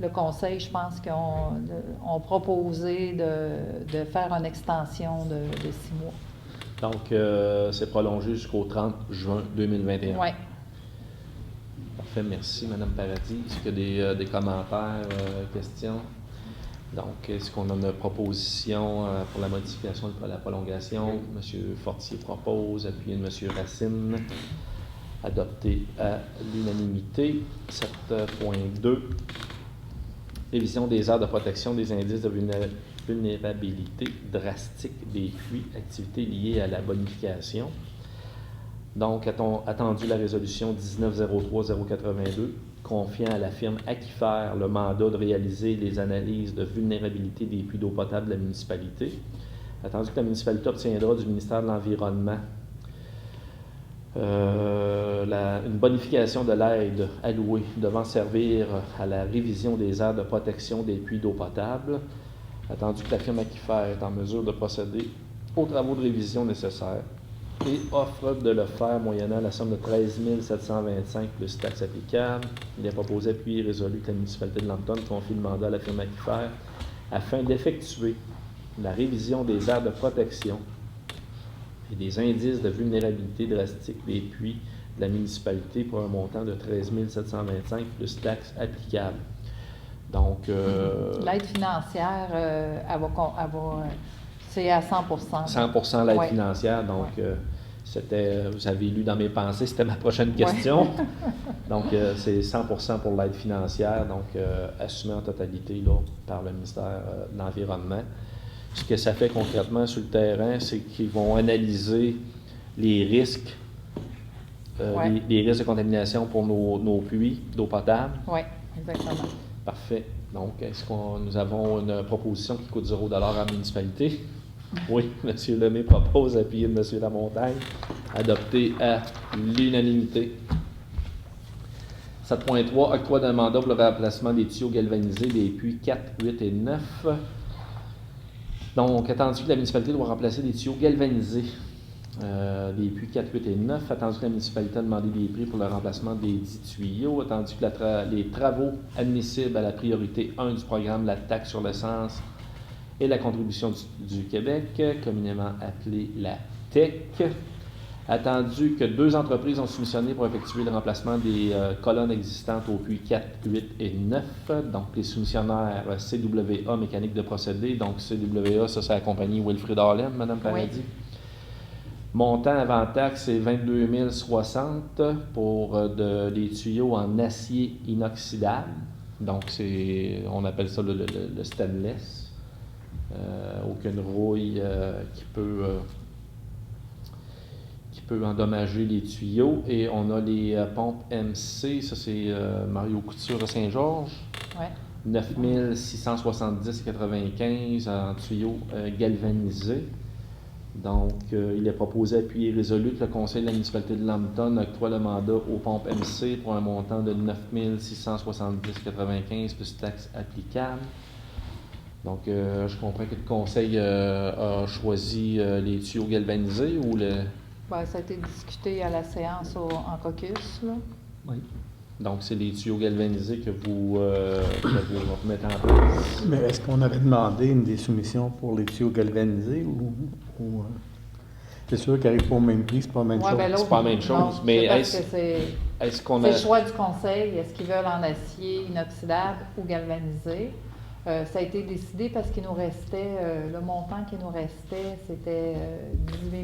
Le conseil, je pense qu'ils ont proposé de faire une extension de 6 mois. Donc, c'est prolongé jusqu'au 30 juin 2021. Oui. Parfait, merci, Mme Paradis. Est-ce qu'il y a des commentaires, questions? Donc, est-ce qu'on a une proposition pour la modification de la prolongation? M. Fortier propose, appuyé de M. Racine, adopté à l'unanimité. 7.2. Révision des aires de protection des indices de vulnérabilité drastique des puits, activités liées à la bonification. Donc, attendu la résolution 1903-082, confiant à la firme Aquifer le mandat de réaliser les analyses de vulnérabilité des puits d'eau potable de la municipalité. Attendu que la municipalité obtiendra du ministère de l'Environnement une bonification de l'aide allouée devant servir à la révision des aires de protection des puits d'eau potable. Attendu que la firme Aquifer est en mesure de procéder aux travaux de révision nécessaires et offre de le faire moyennant la somme de 13 725 plus taxes applicables. Il est proposé, puis résolu que la municipalité de Lambton confie le mandat à la firme Aquifer afin d'effectuer la révision des aires de protection et des indices de vulnérabilité drastique des puits de la municipalité pour un montant de 13 725 plus taxes applicables. Donc, L'aide financière, c'est à 100%. 100% l'aide Ouais. financière, donc Ouais. c'était, vous avez lu dans mes pensées, c'était ma prochaine question. Ouais. Donc, c'est 100% pour l'aide financière, donc assumée en totalité là, par le ministère de l'Environnement. Ce que ça fait concrètement sur le terrain, c'est qu'ils vont analyser les risques, Ouais. les risques de contamination pour nos puits d'eau potable. Oui, exactement. Parfait. Donc, est-ce que nous avons une proposition qui coûte 0 $ à la municipalité? Oui, M. Lemay propose, appuyé de M. Lamontagne, adopté à l'unanimité. 7.3, octroi d'un mandat pour le remplacement des tuyaux galvanisés des puits 4, 8 et 9. Donc, attendu que la municipalité doit remplacer des tuyaux galvanisés des puits 4, 8 et 9, attendu que la municipalité a demandé des prix pour le remplacement des 10 tuyaux, attendu que les travaux admissibles à la priorité 1 du programme, la taxe sur l'essence et la contribution du Québec, communément appelée la TEC, attendu que 2 entreprises ont soumissionné pour effectuer le remplacement des colonnes existantes aux puits 4, 8 et 9. Donc, les soumissionnaires CWA Mécanique de procédés. Donc, CWA, ça, c'est la compagnie Wilfrid Harlem, Mme Paradis. Oui. Montant avant taxe, c'est 22 060 pour des tuyaux en acier inoxydable. Donc, on appelle ça le stainless. Aucune rouille qui peut endommager les tuyaux. Et on a les pompes MC, ça c'est Mario Couture à Saint-Georges. Oui. 9 670,95 en tuyaux galvanisés. Donc, il est proposé, appuyé et résolu, que le conseil de la municipalité de Lambton octroie le mandat aux pompes MC pour un montant de 9 670,95 plus taxes applicables. Donc, je comprends que le conseil a choisi les tuyaux galvanisés ou le... Ben, ça a été discuté à la séance en caucus, là. Oui. Donc, c'est les tuyaux galvanisés que vous remettez en place. Mais est-ce qu'on avait demandé une des soumissions pour les tuyaux galvanisés ou c'est sûr qu'ils n'arrivent pas au même prix, c'est pas la même Ouais, chose? ben, l'autre, C'est pas la même chose, non, mais c'est parce est-ce- que c'est Est-ce qu'on c'est a... le choix du conseil. Est-ce qu'ils veulent en acier inoxydable ou galvanisé? Ça a été décidé parce qu'il nous restait, le montant qui nous restait, c'était 18 000.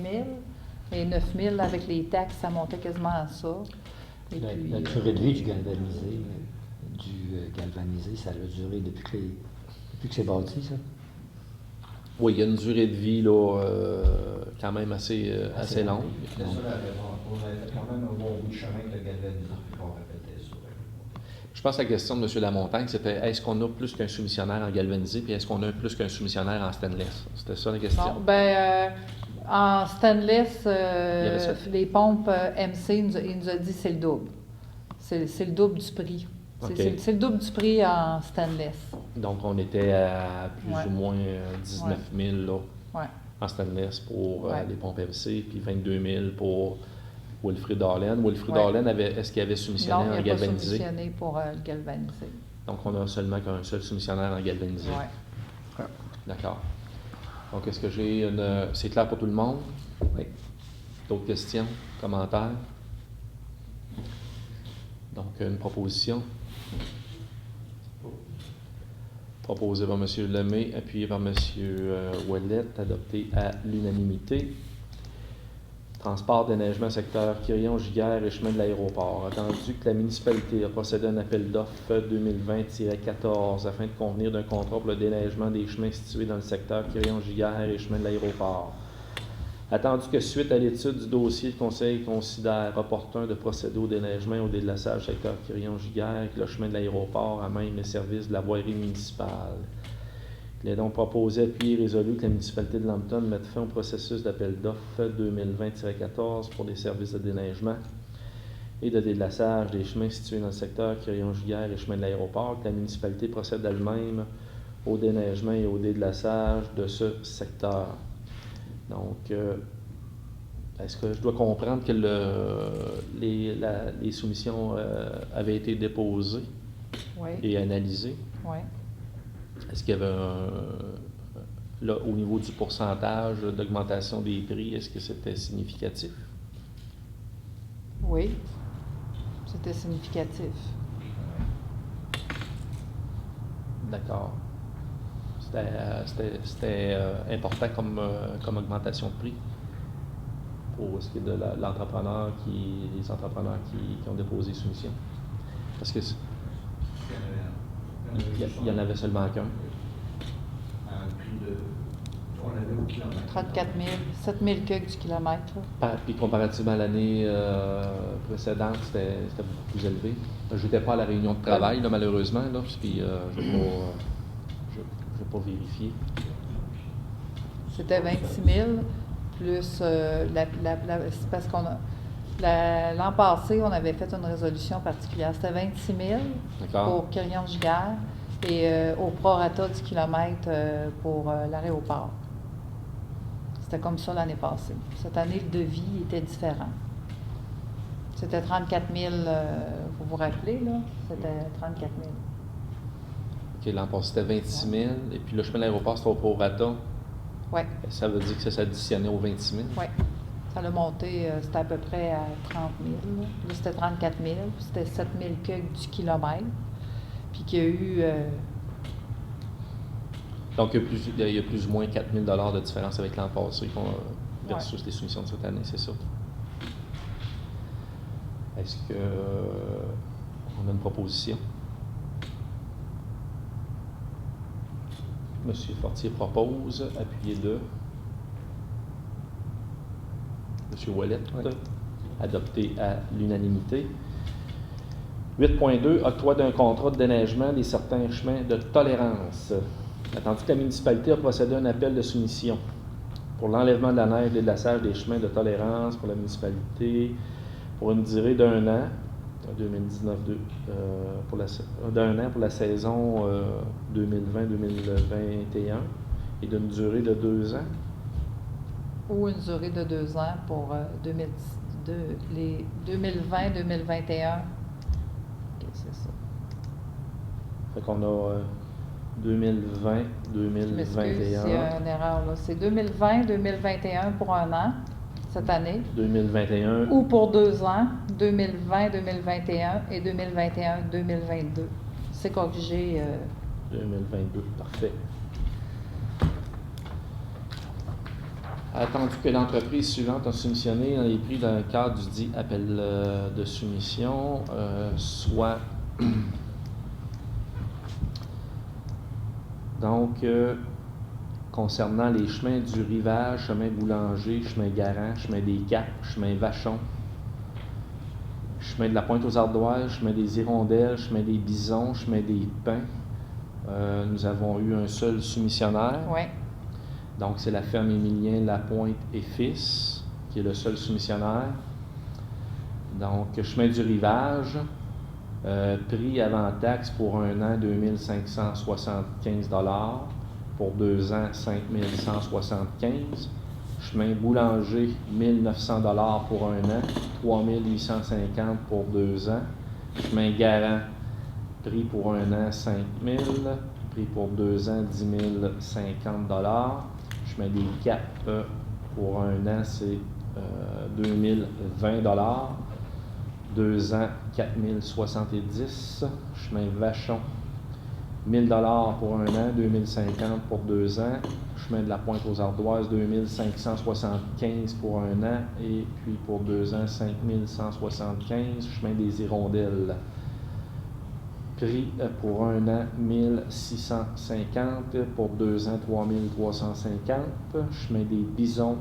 Et 9 000 avec les taxes, ça montait quasiment à ça. Et La puis, durée de vie du galvanisé, ça a duré depuis que c'est bâti, ça. Oui, il y a une durée de vie là, quand même assez longue. C'est ça la réponse. On avait fait quand même un bon bout de chemin avec le galvanisé, puis on répétait ça. Je pense que la question de M. Lamontagne, c'était est-ce qu'on a plus qu'un soumissionnaire en galvanisé, puis est-ce qu'on a plus qu'un soumissionnaire en stainless? C'était ça la question. bon, en stainless, avait ça. les pompes MC, il nous a dit c'est le double. C'est le double du prix. OK. C'est le double du prix en stainless. Donc, on était à plus Ouais. ou moins 19 000 là, Ouais. en stainless pour Ouais. les pompes MC, puis 22 000 pour Wilfrid Harlem. Wilfrid Ouais. Harlem, est-ce qu'il avait soumissionné Non, en il n'y a pas galvanisé? soumissionné pour le galvanisé. Donc, on a seulement qu'un seul soumissionnaire en galvanisé. Ouais. D'accord. Donc, est-ce que j'ai une... C'est clair pour tout le monde? Oui. D'autres questions, commentaires? Donc, une proposition. Proposée par M. Lemay, appuyée par M. Ouellette, adoptée à l'unanimité. Transport déneigement secteur Quirion-Giguère et chemin de l'aéroport. Attendu que la municipalité a procédé à un appel d'offres 2020-14 afin de convenir d'un contrat pour le déneigement des chemins situés dans le secteur Quirion-Giguère et chemin de l'aéroport. Attendu que suite à l'étude du dossier, le Conseil considère opportun de procéder au déneigement et au déglaçage secteur Quirion-Giguère et que le chemin de l'aéroport à même les services de la voirie municipale. Il est donc proposé, appuyé et résolu que la municipalité de Lambton mette fin au processus d'appel d'offres 2020-14 pour des services de déneigement et de déglaçage des chemins situés dans le secteur Quirion-Giguère et chemin de l'aéroport, que la municipalité procède elle-même au déneigement et au déglaçage de ce secteur. Donc, est-ce que je dois comprendre que les soumissions avaient été déposées Oui. et analysées? Oui. Est-ce qu'il y avait là, au niveau du pourcentage d'augmentation des prix, est-ce que c'était significatif? Oui, c'était significatif. D'accord. C'était important comme augmentation de prix pour ce qui est de l'entrepreneur les entrepreneurs qui ont déposé soumission. Parce que il y en avait seulement qu'un. Un prix de. On avait au kilomètre. 34 000, 7 000 quelques du kilomètre. Là. Puis comparativement à l'année précédente, c'était beaucoup plus élevé. Je n'étais pas à la réunion de travail, là, malheureusement, là, puis je n'ai pas vérifié. C'était 26 000, plus c'est parce qu'on a. L'an passé, on avait fait une résolution particulière. C'était 26 000 pour Quirion-Giguère et au prorata du kilomètre pour l'aéroport. C'était comme ça l'année passée. Cette année, le devis était différent. C'était 34 000, vous vous rappelez, là? C'était 34 000. OK, l'an passé, c'était 26 000. Et puis le chemin de l'aéroport, c'était au prorata. Oui. Ça veut dire que ça s'additionnait aux 26 000? Oui. Ça l'a monté, c'était à peu près à 30 000. Là, c'était 34 000. C'était 7 000 quelques du kilomètre. Puis qu'il y a eu... Donc, il y a plus ou moins 4 000 $ de différence avec l'an passé versus les soumissions de cette année, c'est ça? Est-ce qu'on a une proposition? Monsieur Fortier propose, appuyé de Monsieur Ouellet, adopté à l'unanimité. 8.2, octroi d'un contrat de déneigement des certains chemins de tolérance. Attendu que la municipalité a procédé à un appel de soumission pour l'enlèvement de la neige et le glaçage des chemins de tolérance pour la municipalité pour une durée d'un an, 2019, d'un an pour la saison 2020-2021 et d'une durée de 2 ans. Ou une durée de 2 ans pour les 2020-2021. OK, c'est ça. Fait qu'on a 2020-2021. Je m'excuse s'il y a une erreur là. C'est 2020-2021 pour un an, cette année. 2021. Ou pour 2 ans, 2020-2021 et 2021-2022. C'est corrigé. 2022, parfait. Attendu que l'entreprise suivante a soumissionné dans les prix dans le cadre du dit appel de soumission, soit donc concernant les chemins du Rivage, chemin Boulanger, chemin Garant, chemin des Caps, chemin Vachon, chemin de la Pointe aux Ardoises, chemin des Hirondelles, chemin des Bisons, chemin des Pins. Nous avons eu un seul soumissionnaire. Oui. Donc, c'est la ferme Émilien Lapointe et Fils, qui est le seul soumissionnaire. Donc, chemin du Rivage, prix avant taxe pour un an, 2 575 $. Pour 2 ans, 5 175 $. Chemin Boulanger, 1 900 $ pour un an, 3 850 $ pour 2 ans. Chemin Garant, prix pour un an, 5 000 $. Prix pour 2 ans, 10 050 $. Chemin des Caps, pour un an, c'est 2 020 $. 2 ans, 4 070 $. Chemin Vachon, 1 000 $ pour un an, 2 050 pour 2 ans. Chemin de la Pointe aux Ardoises, 2 575 pour un an. Et puis pour 2 ans, 5 175. Chemin des Hirondelles. Prix pour un an, 1 650. Pour 2 ans, 3 350. Chemin des Bisons.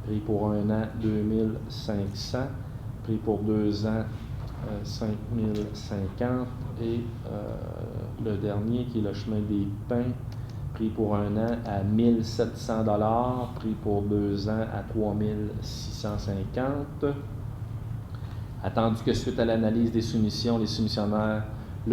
Prix pour un an, 2 500. Prix pour 2 ans, 5 050. Et le dernier qui est le chemin des Pins, prix pour un an à 1 700 $, prix pour 2 ans à 3 650. Attendu que suite à l'analyse des soumissions, le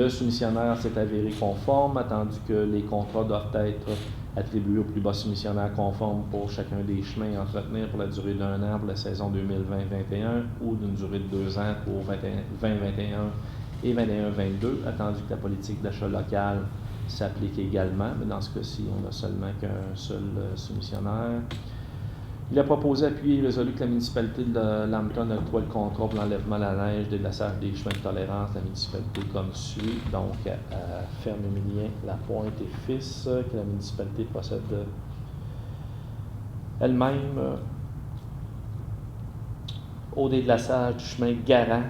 soumissionnaire s'est avéré conforme, attendu que les contrats doivent être attribués au plus bas soumissionnaire conforme pour chacun des chemins à entretenir pour la durée d'1 an pour la saison 2020-21 ou d'une durée de 2 ans pour 2021 et 21-22, attendu que la politique d'achat local s'applique également, mais dans ce cas-ci, on n'a seulement qu'un seul soumissionnaire. Il a proposé, appuyé et résolu que la municipalité de Lambton octroie le contrat pour l'enlèvement de la neige, déglaçage des chemins de tolérance de la municipalité comme suit. Donc, à Ferme Émilien Lapointe et Fils, que la municipalité possède elle-même au déglaçage du chemin Garant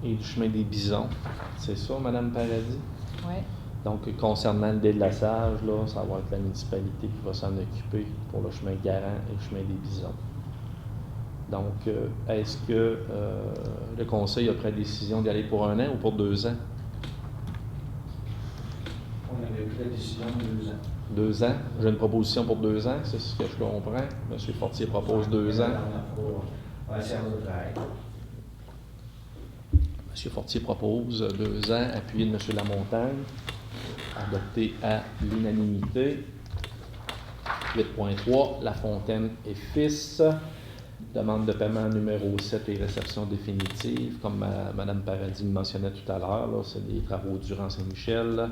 et du chemin des Bisons. C'est ça, Mme Paradis? Oui. Donc, concernant le déglaçage, là, ça va être la municipalité qui va s'en occuper pour le chemin Garant et le chemin des Bisons. Donc, est-ce que le Conseil a pris la décision d'y aller pour 1 an ou pour 2 ans? On avait pris la décision de 2 ans. 2 ans. J'ai une proposition pour 2 ans, c'est ce que je comprends. M. Fortier propose 2 ans. Ouais, c'est un travail. M. Fortier propose 2 ans, appuyé de M. Lamontagne, adopté à l'unanimité. 8.3, La Fontaine et Fils. Demande de paiement numéro 7 et réception définitive. Comme Mme Paradis le mentionnait tout à l'heure, c'est des travaux du rang Saint-Michel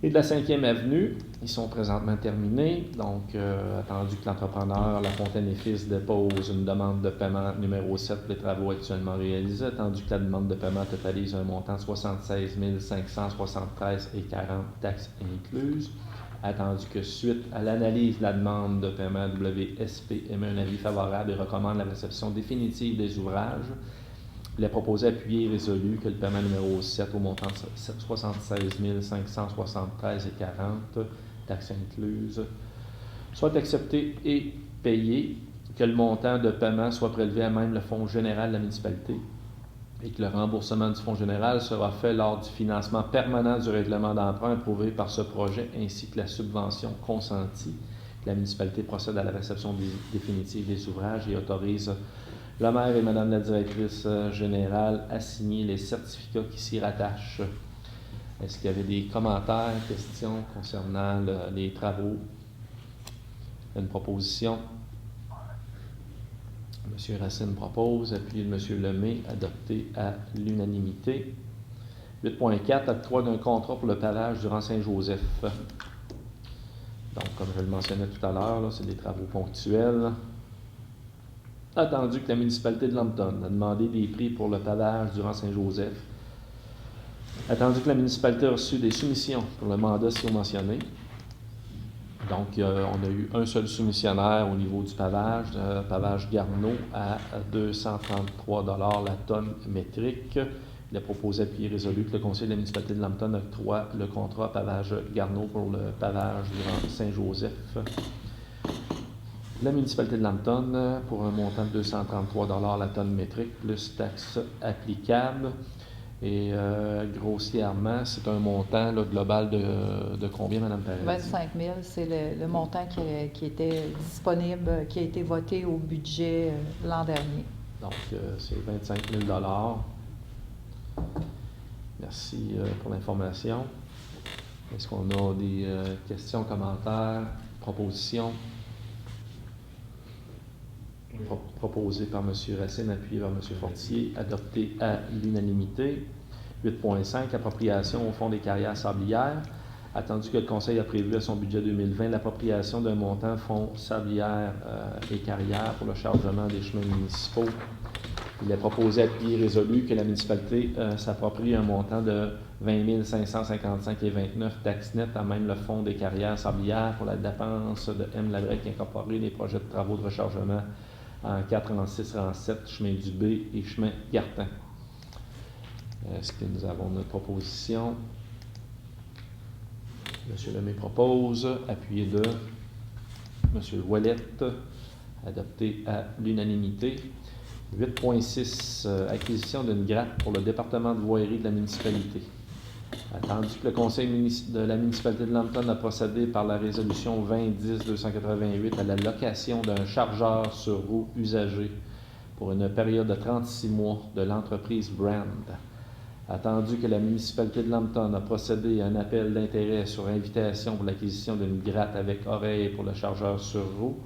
et de la 5e avenue. Ils sont présentement terminés. Donc, attendu que l'entrepreneur La Fontaine et Fils dépose une demande de paiement numéro 7 pour les travaux actuellement réalisés, attendu que la demande de paiement totalise un montant de 76 573,40 taxes incluses. Attendu que suite à l'analyse de la demande de paiement, WSP émet un avis favorable et recommande la réception définitive des ouvrages. Il est proposé, appuyé et résolu que le paiement numéro 7 au montant de 76 573,40 taxes incluses soit accepté et payé, que le montant de paiement soit prélevé à même le fonds général de la municipalité et que le remboursement du fonds général sera fait lors du financement permanent du règlement d'emprunt approuvé par ce projet ainsi que la subvention consentie. Que la municipalité procède à la réception définitive des ouvrages et autorise le maire et Mme la directrice générale à signer les certificats qui s'y rattachent. Est-ce qu'il y avait des commentaires, questions concernant les travaux? Une proposition. M. Racine propose, appuyé de M. Lemay, adopté à l'unanimité. 8.4, octroi d'un contrat pour le pavage du rang Saint-Joseph. Donc, comme je le mentionnais tout à l'heure, c'est des travaux ponctuels. Attendu que la municipalité de Lambton a demandé des prix pour le pavage du rang Saint-Joseph. Attendu que la municipalité a reçu des soumissions pour le mandat ci mentionné. Donc, on a eu un seul soumissionnaire au niveau du pavage Garneau à 233 $ la tonne métrique. Il a proposé, appuyé et résolu que le conseil de la municipalité de Lambton octroie le contrat pavage Garneau pour le pavage du rang Saint-Joseph. La municipalité de Lambton pour un montant de 233 $ la tonne métrique, plus taxes applicables. Et grossièrement, c'est un montant là, global de combien, Mme Paradis? 25 000, c'est le montant qui était disponible, qui a été voté au budget l'an dernier. Donc, c'est 25 000 $. Merci pour l'information. Est-ce qu'on a des questions, commentaires, propositions? Proposé par M. Racine, appuyé par M. Fortier, adopté à l'unanimité. 8.5, appropriation au fonds des carrières sablières. Attendu que le Conseil a prévu à son budget 2020 l'appropriation d'un montant fonds sablières et carrières pour le chargement des chemins municipaux. Il est proposé, appuyé et résolu que la municipalité s'approprie un montant de 20 555,29 taxes nettes à même le fonds des carrières sablières pour la dépense de M. Labrec incorporé les projets de travaux de rechargement en 4, en 6, en 7, chemin du B et chemin Gartin. Est-ce que nous avons notre proposition? M. Lemay propose, appuyé de M. Ouellette, adopté à l'unanimité. 8.6, acquisition d'une gratte pour le département de voirie de la municipalité. Attendu que le conseil de la municipalité de Lambton a procédé par la résolution 2010-288 à la location d'un chargeur sur roue usagé pour une période de 36 mois de l'entreprise Brand. Attendu que la municipalité de Lambton a procédé à un appel d'intérêt sur invitation pour l'acquisition d'une gratte avec oreille pour le chargeur sur roue.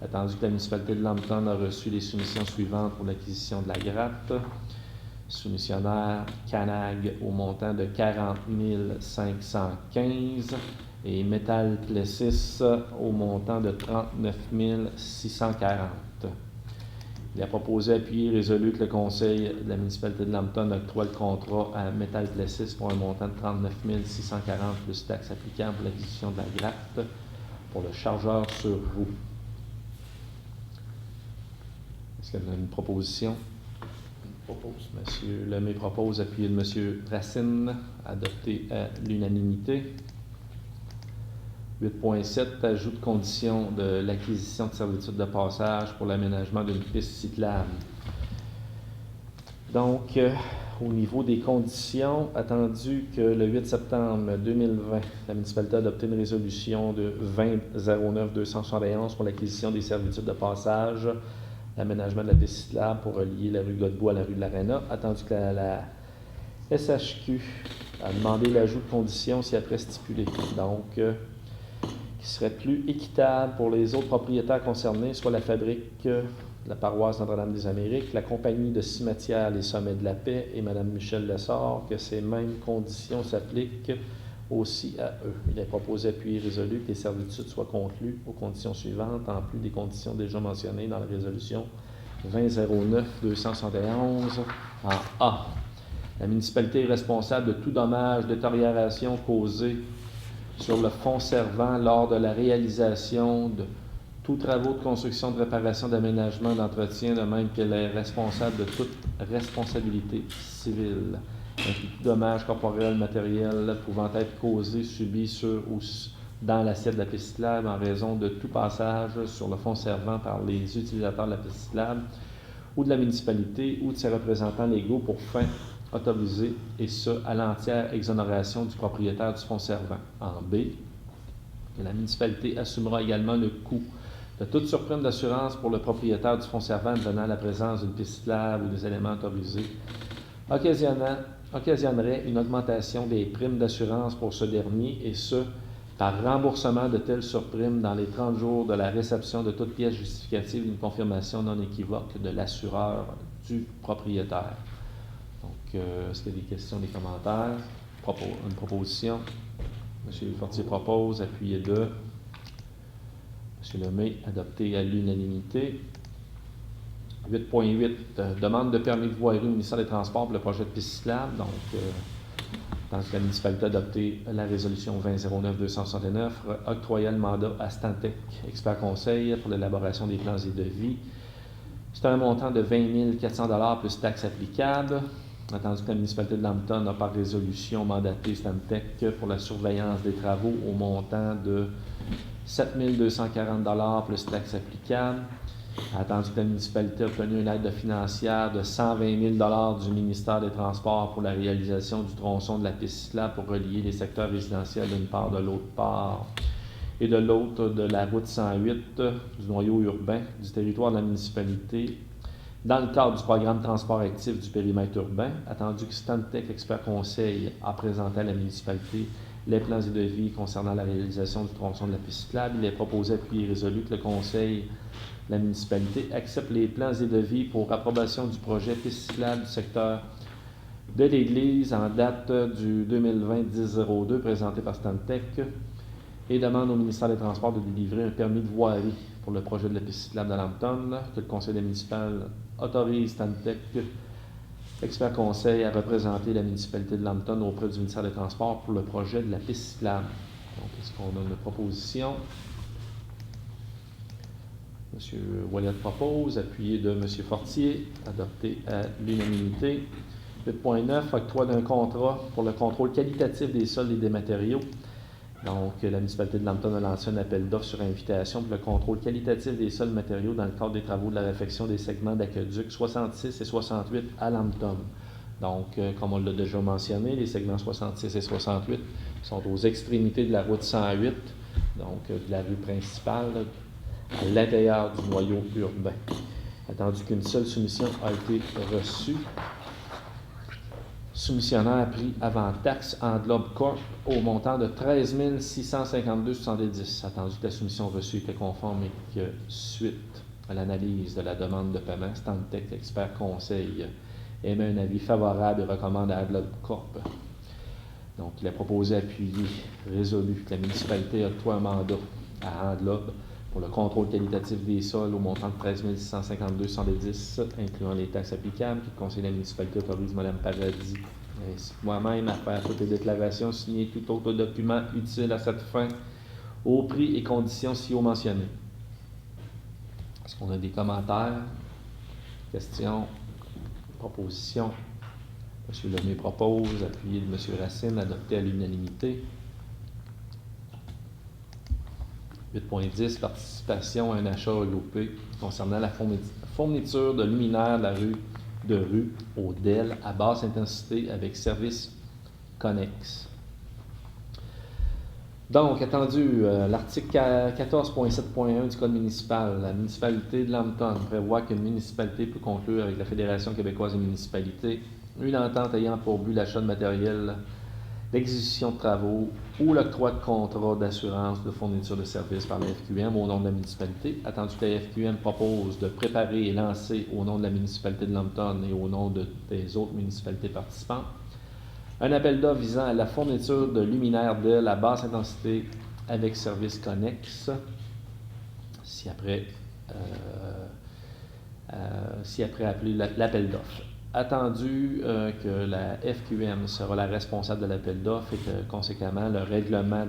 Attendu que la municipalité de Lambton a reçu les soumissions suivantes pour l'acquisition de la gratte. Soumissionnaire Canag au montant de 40 515. et Metal Plessis au montant de 39 640. Il a proposé, appuyé, résolu que le conseil de la municipalité de Lambton octroie le contrat à Metal Plessis pour un montant de 39 640 plus taxes applicables pour l'acquisition de la gratte pour le chargeur sur roue. Est-ce qu'il y a une proposition? M. Lemay propose, appuyé de M. Racine, adopté à l'unanimité. 8.7, ajout de conditions de l'acquisition de servitudes de passage pour l'aménagement d'une piste cyclable. Donc, au niveau des conditions, attendu que le 8 septembre 2020, la municipalité a adopté une résolution de 20-09-271 pour l'acquisition des servitudes de passage, l'aménagement de la piste cyclable pour relier la rue Godbout à la rue de l'Arena, attendu que la SHQ a demandé l'ajout de conditions ci-après stipulé. Donc, qui serait plus équitable pour les autres propriétaires concernés, soit la fabrique de la paroisse Notre-Dame-des-Amériques, la compagnie de cimetières Les Sommets de la Paix et Mme Michel Lessard, que ces mêmes conditions s'appliquent aussi à eux. Il est proposé, appuyé, résolu que les servitudes soient conclues aux conditions suivantes, en plus des conditions déjà mentionnées dans la résolution 20-09-271 en A. La municipalité est responsable de tout dommage, détérioration causée sur le fonds servant lors de la réalisation de tous travaux de construction, de réparation, d'aménagement, d'entretien, de même qu'elle est responsable de toute responsabilité civile, ainsi que tout dommage corporel, matériel pouvant être causé, subi sur ou dans l'assiette de la piste cyclable en raison de tout passage sur le fonds servant par les utilisateurs de la piste cyclable ou de la municipalité ou de ses représentants légaux pour fin autorisé, et ce, à l'entière exonération du propriétaire du fonds servant. En B, la municipalité assumera également le coût de toute surprime d'assurance pour le propriétaire du fonds servant venant à la présence d'une piste cyclable ou des éléments autorisés, occasionnerait une augmentation des primes d'assurance pour ce dernier, et ce, par remboursement de telles surprimes dans les 30 jours de la réception de toute pièce justificative d'une confirmation non équivoque de l'assureur du propriétaire. Donc, est-ce qu'il y a des questions, des commentaires? Une proposition? M. Fortier propose, appuyé de M. Lemay, adopté à l'unanimité. 8.8, demande de permis de voirie au ministère des Transports pour le projet de piste cyclable. Donc, dans la municipalité a adopté la résolution 20-09-269, octroyant le mandat à Stantec, expert conseil, pour l'élaboration des plans et devis. C'est un montant de 20 400 $ plus taxes applicables. Attendu que la municipalité de Lambton a par résolution mandaté Stantec pour la surveillance des travaux au montant de 7 240 $ plus taxes applicables. Attendu que la municipalité a obtenu une aide financière de 120 000 $ du ministère des Transports pour la réalisation du tronçon de la piste cyclable pour relier les secteurs résidentiels d'une part, de l'autre part, et de l'autre de la route 108 du noyau urbain du territoire de la municipalité dans le cadre du programme Transport actif du périmètre urbain. Attendu que Stantec Expert Conseil a présenté à la municipalité les plans et devis concernant la réalisation du tronçon de la piste cyclable, il est proposé, appuyé et résolu que le conseil de la municipalité accepte les plans et devis pour approbation du projet piste cyclable du secteur de l'église en date du 2020-10-02 présenté par Stantec et demande au ministère des Transports de délivrer un permis de voirie pour le projet de la piste cyclable de Lambton, que le conseil municipal autorise Stantec Expert Conseil à représenter la municipalité de Lambton auprès du ministère des Transports pour le projet de la piste cyclable. Donc, est-ce qu'on a une proposition? M. Ouellet propose, appuyé de M. Fortier, adopté à l'unanimité. 8.9, octroi d'un contrat pour le contrôle qualitatif des sols et des matériaux. Donc, la municipalité de Lambton a lancé un appel d'offres sur invitation pour le contrôle qualitatif des sols matériaux dans le cadre des travaux de la réfection des segments d'aqueduc 66 et 68 à Lambton. Donc, comme on l'a déjà mentionné, les segments 66 et 68 sont aux extrémités de la route 108, donc de la rue principale, à l'intérieur du noyau urbain. Attendu qu'une seule soumission a été reçue. Soumissionnaire pris avant taxe Englobe Corp au montant de 13 652,70. Attendu que la soumission reçue était conforme et que, suite à l'analyse de la demande de paiement, Stantec Expert Conseil émet un avis favorable et recommande à Englobe Corp Donc, il a proposé, appuyé, résolu que la municipalité octroie un mandat à Handlob pour le contrôle qualitatif des sols au montant de 13 652,10 incluant les taxes applicables, puis le conseil de la municipalité autorise Mme Paradis ainsi que moi-même à faire toutes les déclarations, signer tout autre document utile à cette fin, au prix et conditions ci-haut mentionnés. Est-ce qu'on a des questions, propositions? M. Lemay propose, appuyé de M. Racine, adopté à l'unanimité. 8.10, participation à un achat regroupé concernant la fourniture de luminaires de rue au DEL à basse intensité avec service connexe. Donc, attendu, l'article 14.7.1 du Code municipal, la municipalité de Lambton prévoit qu'une municipalité peut conclure avec la Fédération québécoise des municipalités une entente ayant pour but l'achat de matériel, l'exécution de travaux ou l'octroi de contrats d'assurance de fourniture de services par la FQM au nom de la municipalité, attendu que la FQM propose de préparer et lancer au nom de la municipalité de Lambton et au nom des autres municipalités participantes un appel d'offres visant à la fourniture de luminaires DEL à basse intensité avec service connexe, si après appelé l'appel d'offres. Attendu que la FQM sera la responsable de l'appel d'offres et que, conséquemment, le règlement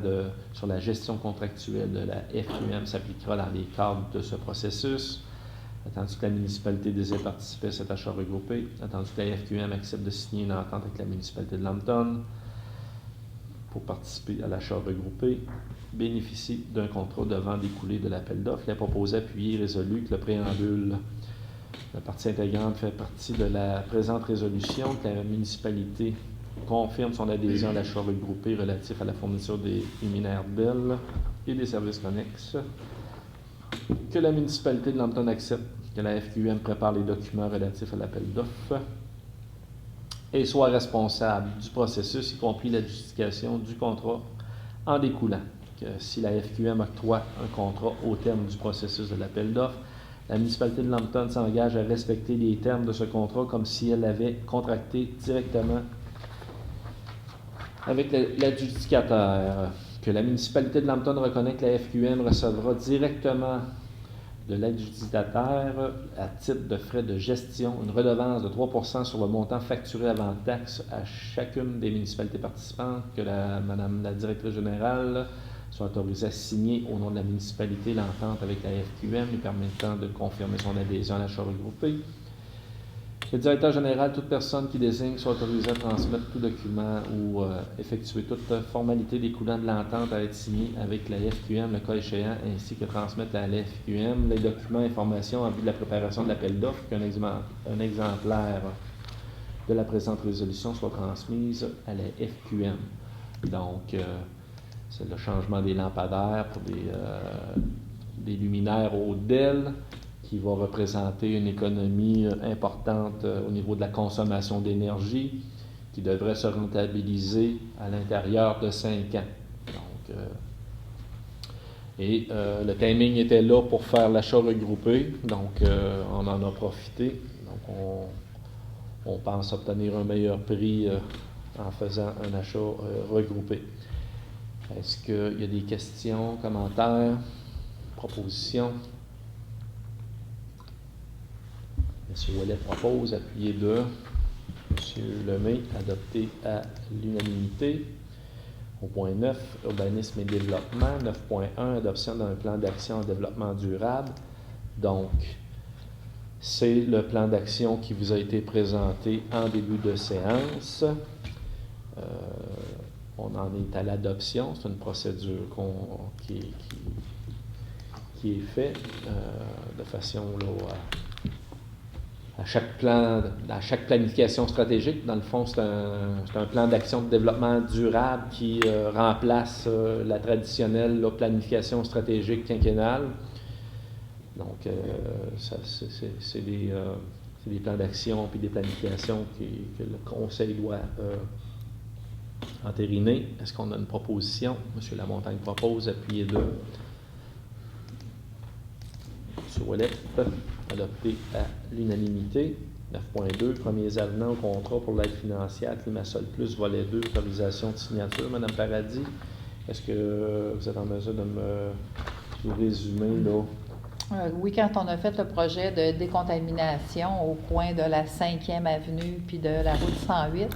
sur la gestion contractuelle de la FQM s'appliquera dans les cadres de ce processus. Attendu que la municipalité désire participer à cet achat regroupé. Attendu que la FQM accepte de signer une entente avec la municipalité de Lambton pour participer à l'achat regroupé. Bénéficie d'un contrat devant découler de l'appel d'offres. Il a proposé, appuyé, résolu que le préambule, la partie intégrante fait partie de la présente résolution, que la municipalité confirme son adhésion à l'achat regroupé relatif à la fourniture des luminaires DEL et des services connexes, que la municipalité de Lambton accepte que la FQM prépare les documents relatifs à l'appel d'offres et soit responsable du processus, y compris l'adjudication du contrat en découlant, que si la FQM octroie un contrat au terme du processus de l'appel d'offres, la municipalité de Lambton s'engage à respecter les termes de ce contrat comme si elle avait contracté directement avec l'adjudicateur. Que la municipalité de Lambton reconnaît que la FQM recevra directement de l'adjudicateur à titre de frais de gestion une redevance de 3% sur le montant facturé avant taxe à chacune des municipalités participantes, que Madame la directrice générale soit autorisée à signer au nom de la municipalité l'entente avec la FQM lui permettant de confirmer son adhésion à l'achat regroupé. Le directeur général, toute personne qui désigne, soit autorisée à transmettre tout document ou effectuer toute formalité découlant de l'entente à être signée avec la FQM, le cas échéant, ainsi que transmettre à la FQM les documents et informations en vue de la préparation de l'appel d'offres, qu'un exemplaire de la présente résolution soit transmise à la FQM. Donc, c'est le changement des lampadaires pour des luminaires au DEL, qui va représenter une économie importante au niveau de la consommation d'énergie, qui devrait se rentabiliser à l'intérieur de 5 ans. Donc, le timing était là pour faire l'achat regroupé, donc on en a profité. Donc, on pense obtenir un meilleur prix en faisant un achat regroupé. Est-ce qu'il y a des questions, commentaires, propositions? M. Ouellet propose, appuyé de M. Lemay, adopté à l'unanimité. Au point 9, urbanisme et développement. 9.1, adoption d'un plan d'action en développement durable. Donc, c'est le plan d'action qui vous a été présenté en début de séance. On en est à l'adoption. C'est une procédure qui est faite de façon là, à chaque planification stratégique. Dans le fond, c'est un plan d'action de développement durable qui remplace la traditionnelle planification stratégique quinquennale. Donc, c'est des plans d'action puis des planifications que le Conseil doit entériner. Est-ce qu'on a une proposition? M. Lamontagne propose, appuyé de M. Ouellet, adopté à l'unanimité. 9.2, premiers avenants au contrat pour l'aide financière Climasol Plus, volet 2, autorisation de signature. Madame Paradis, est-ce que vous êtes en mesure de nous résumer, là? Oui, quand on a fait le projet de décontamination au coin de la 5e avenue puis de la route 108,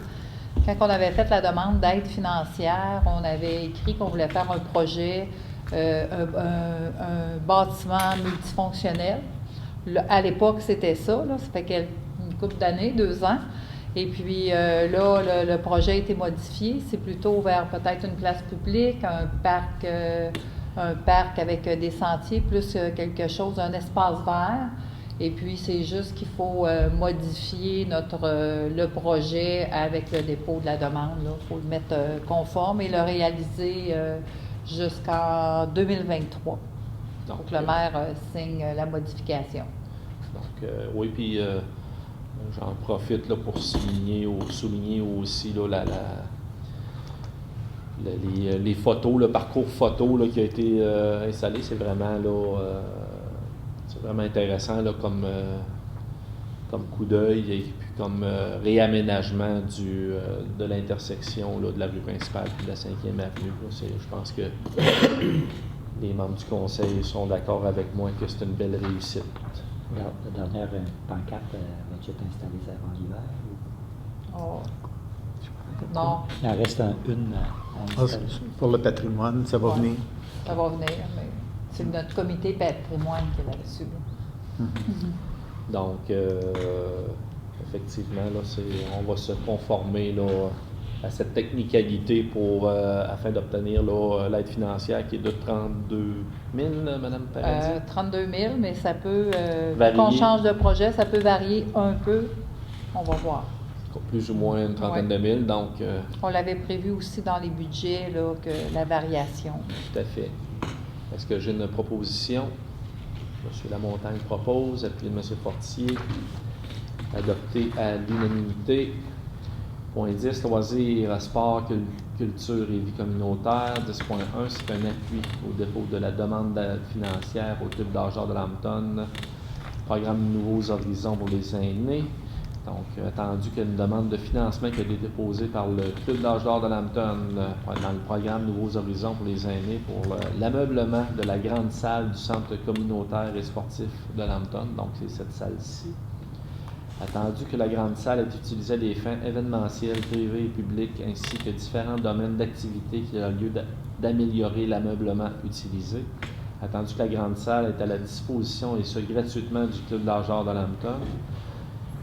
quand on avait fait la demande d'aide financière, on avait écrit qu'on voulait faire un projet, un bâtiment multifonctionnel. À l'époque, c'était ça, là, ça fait une couple d'années, 2 ans. Et puis là, le projet a été modifié. C'est plutôt vers peut-être une place publique, un parc avec des sentiers, plus quelque chose, un espace vert. Et puis, c'est juste qu'il faut modifier le projet avec le dépôt de la demande. Il faut le mettre conforme et le réaliser jusqu'en 2023. Donc, le maire signe la modification. Donc, oui, puis j'en profite là, pour souligner aussi là, les photos, le parcours photo là, qui a été installé. C'est vraiment là, c'est vraiment intéressant là, comme coup d'œil et puis comme réaménagement de l'intersection là, de la rue principale et de la 5e avenue. Là. Je pense que les membres du conseil sont d'accord avec moi que c'est une belle réussite. La dernière pancarte, va-t-il être installée avant l'hiver? Oh. Non, Il en reste une à installer. Pour le patrimoine, ça va Ouais. venir. ça va venir, mais c'est notre comité patrimoine qui l'a reçu. Donc, effectivement, là, on va se conformer là, à cette technicalité afin d'obtenir là, l'aide financière qui est de 32 000, Mme Paradis. 32 000, mais ça peut, Varier. qu'on change de projet, ça peut varier un peu. On va voir. Plus ou moins une trentaine de mille, donc On l'avait prévu aussi dans les budgets, là, que la variation. tout à fait. Est-ce que j'ai une proposition? M. Lamontagne propose, appuyé de M. Fortier, adopté à l'unanimité. Point 10, loisirs, sport, culture et vie communautaire. 10.1, c'est un appui au dépôt de la demande d'aide financière au club d'Argent de Lambton. Programme Nouveaux Horizons pour les aînés. Donc, attendu qu'il y a une demande de financement qui a été déposée par le club d'âge d'or de Lambton dans le programme Nouveaux Horizons pour les aînés pour l'ameublement de la grande salle du centre communautaire et sportif de Lambton. Donc, c'est cette salle-ci. Attendu que la grande salle est utilisée à des fins événementielles, privées et publiques, ainsi que différents domaines d'activité qui a lieu d'améliorer l'ameublement utilisé. Attendu que la grande salle est à la disposition et ce gratuitement du club d'âge d'or de Lambton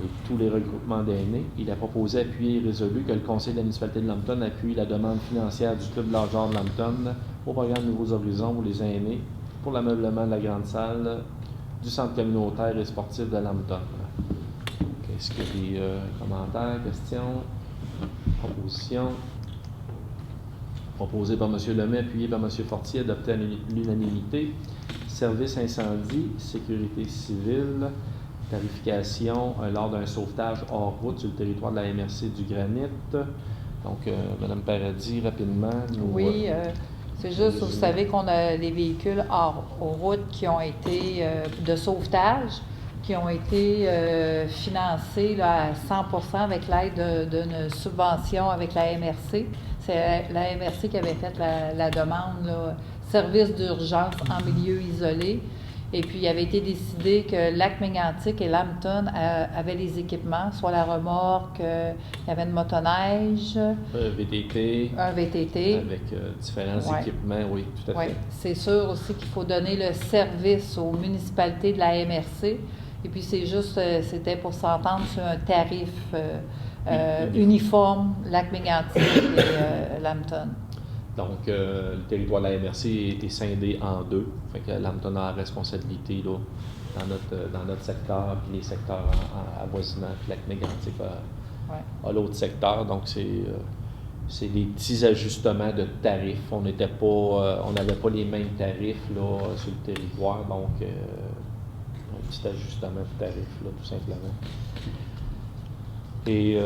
et tous les regroupements d'aînés, il a proposé, appuyé et résolu que le conseil de la municipalité de Lambton appuie la demande financière du club de l'Argent de Lambton au programme Nouveaux Horizons pour les aînés pour l'ameublement de la grande salle du centre communautaire et sportif de Lambton. Est-ce qu'il y a des commentaires, questions, propositions? Proposé par M. Lemay, appuyé par M. Fortier, adopté à l'unanimité. Service incendie, sécurité civile, tarification lors d'un sauvetage hors route sur le territoire de la MRC du Granit. Donc, Mme Paradis, rapidement. Oui, c'est juste, vous savez qu'on a les véhicules hors route qui ont été de sauvetage, qui ont été financés là, à 100% avec l'aide d'une subvention avec la MRC. C'est la MRC qui avait fait la demande, là, service d'urgence en milieu isolé. Et puis, il avait été décidé que Lac-Mégantic et Lambton avaient les équipements, soit la remorque, il y avait une motoneige, VTT. un VTT. Avec différents équipements, oui, tout à fait. C'est sûr aussi qu'il faut donner le service aux municipalités de la MRC. Et puis, c'est juste, c'était pour s'entendre sur un tarif uniforme, Lac-Mégantic et Lambton. Donc, le territoire de la MRC a été scindé en deux. Fait que Lambton a la responsabilité là, dans notre secteur, puis les secteurs avoisinants, puis Lac-Mégantic a l'autre secteur. Donc, c'est des petits ajustements de tarifs. On n'avait pas les mêmes tarifs là, sur le territoire. Donc, un petit ajustement de tarifs, là, tout simplement. Et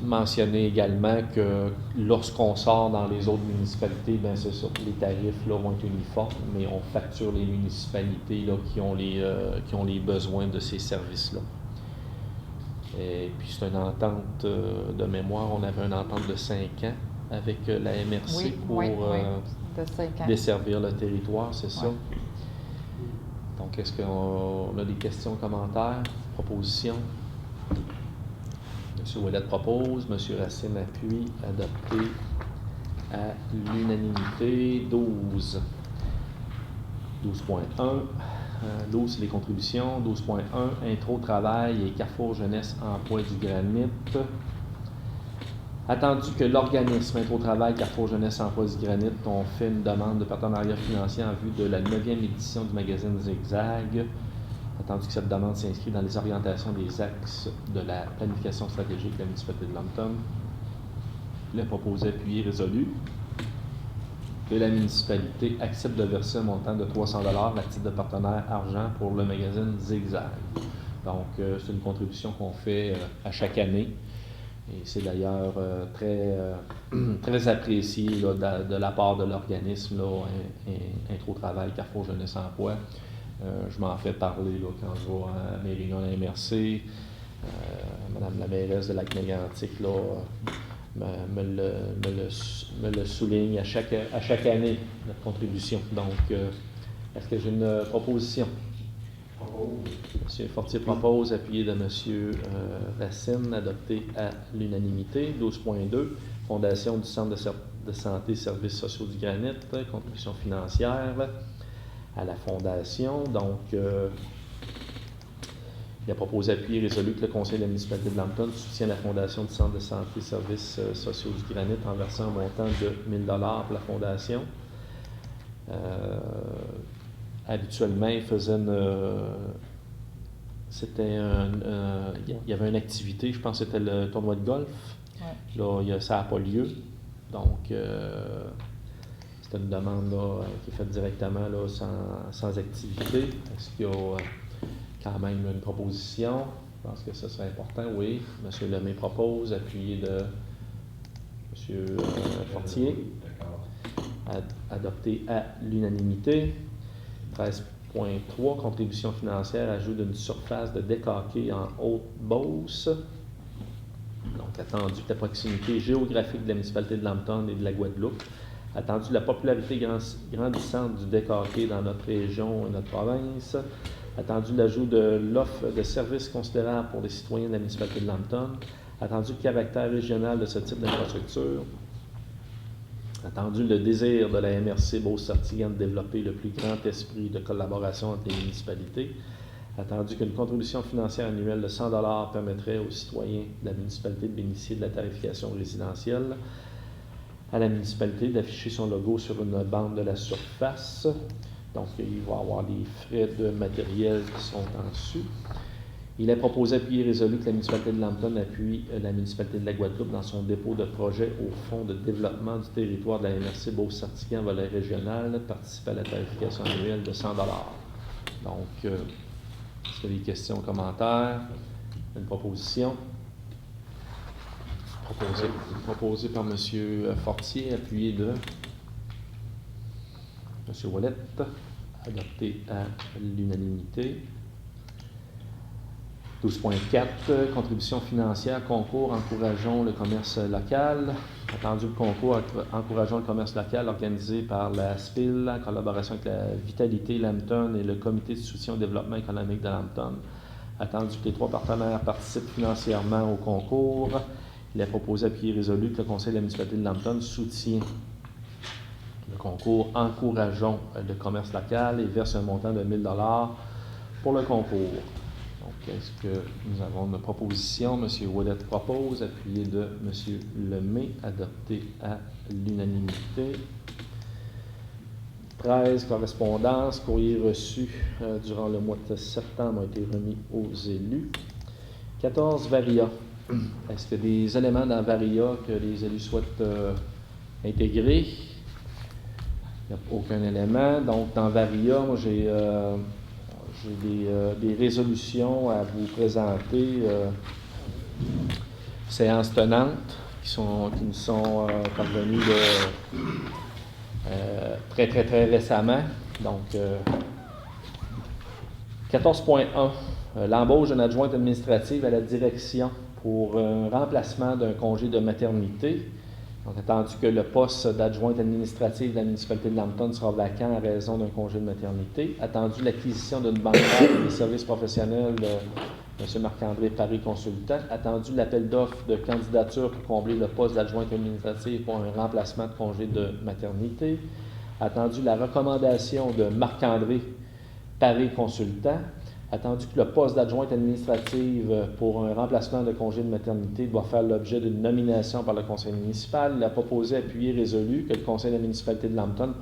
mentionner également que lorsqu'on sort dans les autres municipalités, bien c'est ça, les tarifs là, vont être uniformes, mais on facture les municipalités là, qui ont les besoins de ces services-là. Et puis c'est une entente de mémoire, on avait une entente de 5 ans avec la MRC pour de 5 ans. desservir le territoire, c'est ça. Ouais. Donc est-ce qu'on a des questions, commentaires, propositions? M. Ouellette propose, M. Racine appuie, adopté à l'unanimité. 12. 12.1. 12, les contributions. 12.1, intro, travail et Carrefour Jeunesse Emploi du Granit. Attendu que l'organisme Intro Travail Carrefour Jeunesse Emploi du Granit ont fait une demande de partenariat financier en vue de la 9e édition du magazine Zigzag. Attendu que cette demande s'inscrit dans les orientations des axes de la planification stratégique de la municipalité de Lambton, le proposé appuyé résolu que la municipalité accepte de verser un montant de 300 $ à titre de partenaire argent pour le magazine Zigzag. Donc, c'est une contribution qu'on fait à chaque année. Et c'est d'ailleurs très apprécié là, de la part de l'organisme Intro Travail Carrefour Jeunesse Emploi. Je m'en fais parler là, quand je vais à Mérina à la MRC. Madame la mairesse de Lac-Mégantic me le souligne à chaque année, notre contribution. Donc, est-ce que j'ai une proposition? M. Fortier propose, appuyé de M. Racine, adopté à l'unanimité. 12.2, Fondation du Centre de santé et services sociaux du Granit, contribution financière à la Fondation. Donc, il a proposé, appuyé et résolu que le Conseil de la municipalité de Lambton soutient la Fondation du Centre de santé et services sociaux du Granit en versant un montant de 1 000 $ pour la Fondation. Habituellement, il faisait il y avait une activité, je pense que c'était le tournoi de golf. Ouais. Là, ça n'a pas lieu. Donc, c'est une demande là, qui est faite directement là, sans activité. Est-ce qu'il y a quand même une proposition? Je pense que ça serait important, oui. M. Lemay propose, appuyé de M. Fortier. Adopté à l'unanimité. 13.3, contribution financière, ajout d'une surface de décaqué en Haute-Beauce. Donc, attendu que la proximité géographique de la municipalité de Lambton et de la Guadeloupe, attendu la popularité grandissante du décaqué dans notre région et notre province, attendu l'ajout de l'offre de services considérable pour les citoyens de la municipalité de Lambton, attendu le caractère régional de ce type d'infrastructure, attendu le désir de la MRC Beauce-Sartiguan de développer le plus grand esprit de collaboration entre les municipalités, attendu qu'une contribution financière annuelle de 100 $ permettrait aux citoyens de la municipalité de bénéficier de la tarification résidentielle, à la municipalité d'afficher son logo sur une bande de la surface. Donc, il va y avoir des frais de matériel qui sont en dessus. Il est proposé, appuyé et résolu que la municipalité de Lambton appuie la municipalité de la Guadeloupe dans son dépôt de projet au Fonds de développement du territoire de la MRC Beauce-Sartiguan volet régional, participe à la tarification annuelle de 100 $. Donc, est-ce qu'il y a des questions, commentaires? Une proposition? Proposé par M. Fortier, appuyé de M. Ouellette, adopté à l'unanimité. 12.4, contribution financière, concours encourageons le commerce local. Attendu le concours encourageons le commerce local organisé par la SPIL en collaboration avec la Vitalité Lambton et le Comité de soutien au développement économique de Lambton. Attendu que les 3 partenaires participent financièrement au concours. Il est proposé, appuyé et résolu que le Conseil de la municipalité de Lambton soutient le concours encourageons le commerce local et verse un montant de 1 000 $ pour le concours. Donc, est-ce que nous avons une proposition? M. Ouellette propose, appuyé de M. Lemay, adopté à l'unanimité. 13 correspondances, courriers reçus durant le mois de septembre ont été remis aux élus. 14 varia. Est-ce qu'il y a des éléments dans varia que les élus souhaitent intégrer? Il n'y a aucun élément. Donc, dans varia, moi, j'ai des résolutions à vous présenter Séances tenantes qui nous sont parvenues très, très, très récemment. Donc, 14.1, l'embauche d'une adjointe administrative à la direction pour un remplacement d'un congé de maternité. Donc, attendu que le poste d'adjointe administrative de la municipalité de Lambton sera vacant à raison d'un congé de maternité. Attendu l'acquisition d'une banquière des services professionnels de M. Marc-André Paré, consultant. Attendu l'appel d'offres de candidature pour combler le poste d'adjointe administrative pour un remplacement de congé de maternité. Attendu la recommandation de Marc-André Paré, consultant. Attendu que le poste d'adjointe administrative pour un remplacement de congé de maternité doit faire l'objet d'une nomination par le conseil municipal. Il a proposé, appuyé, résolu que le conseil de la municipalité de Lambton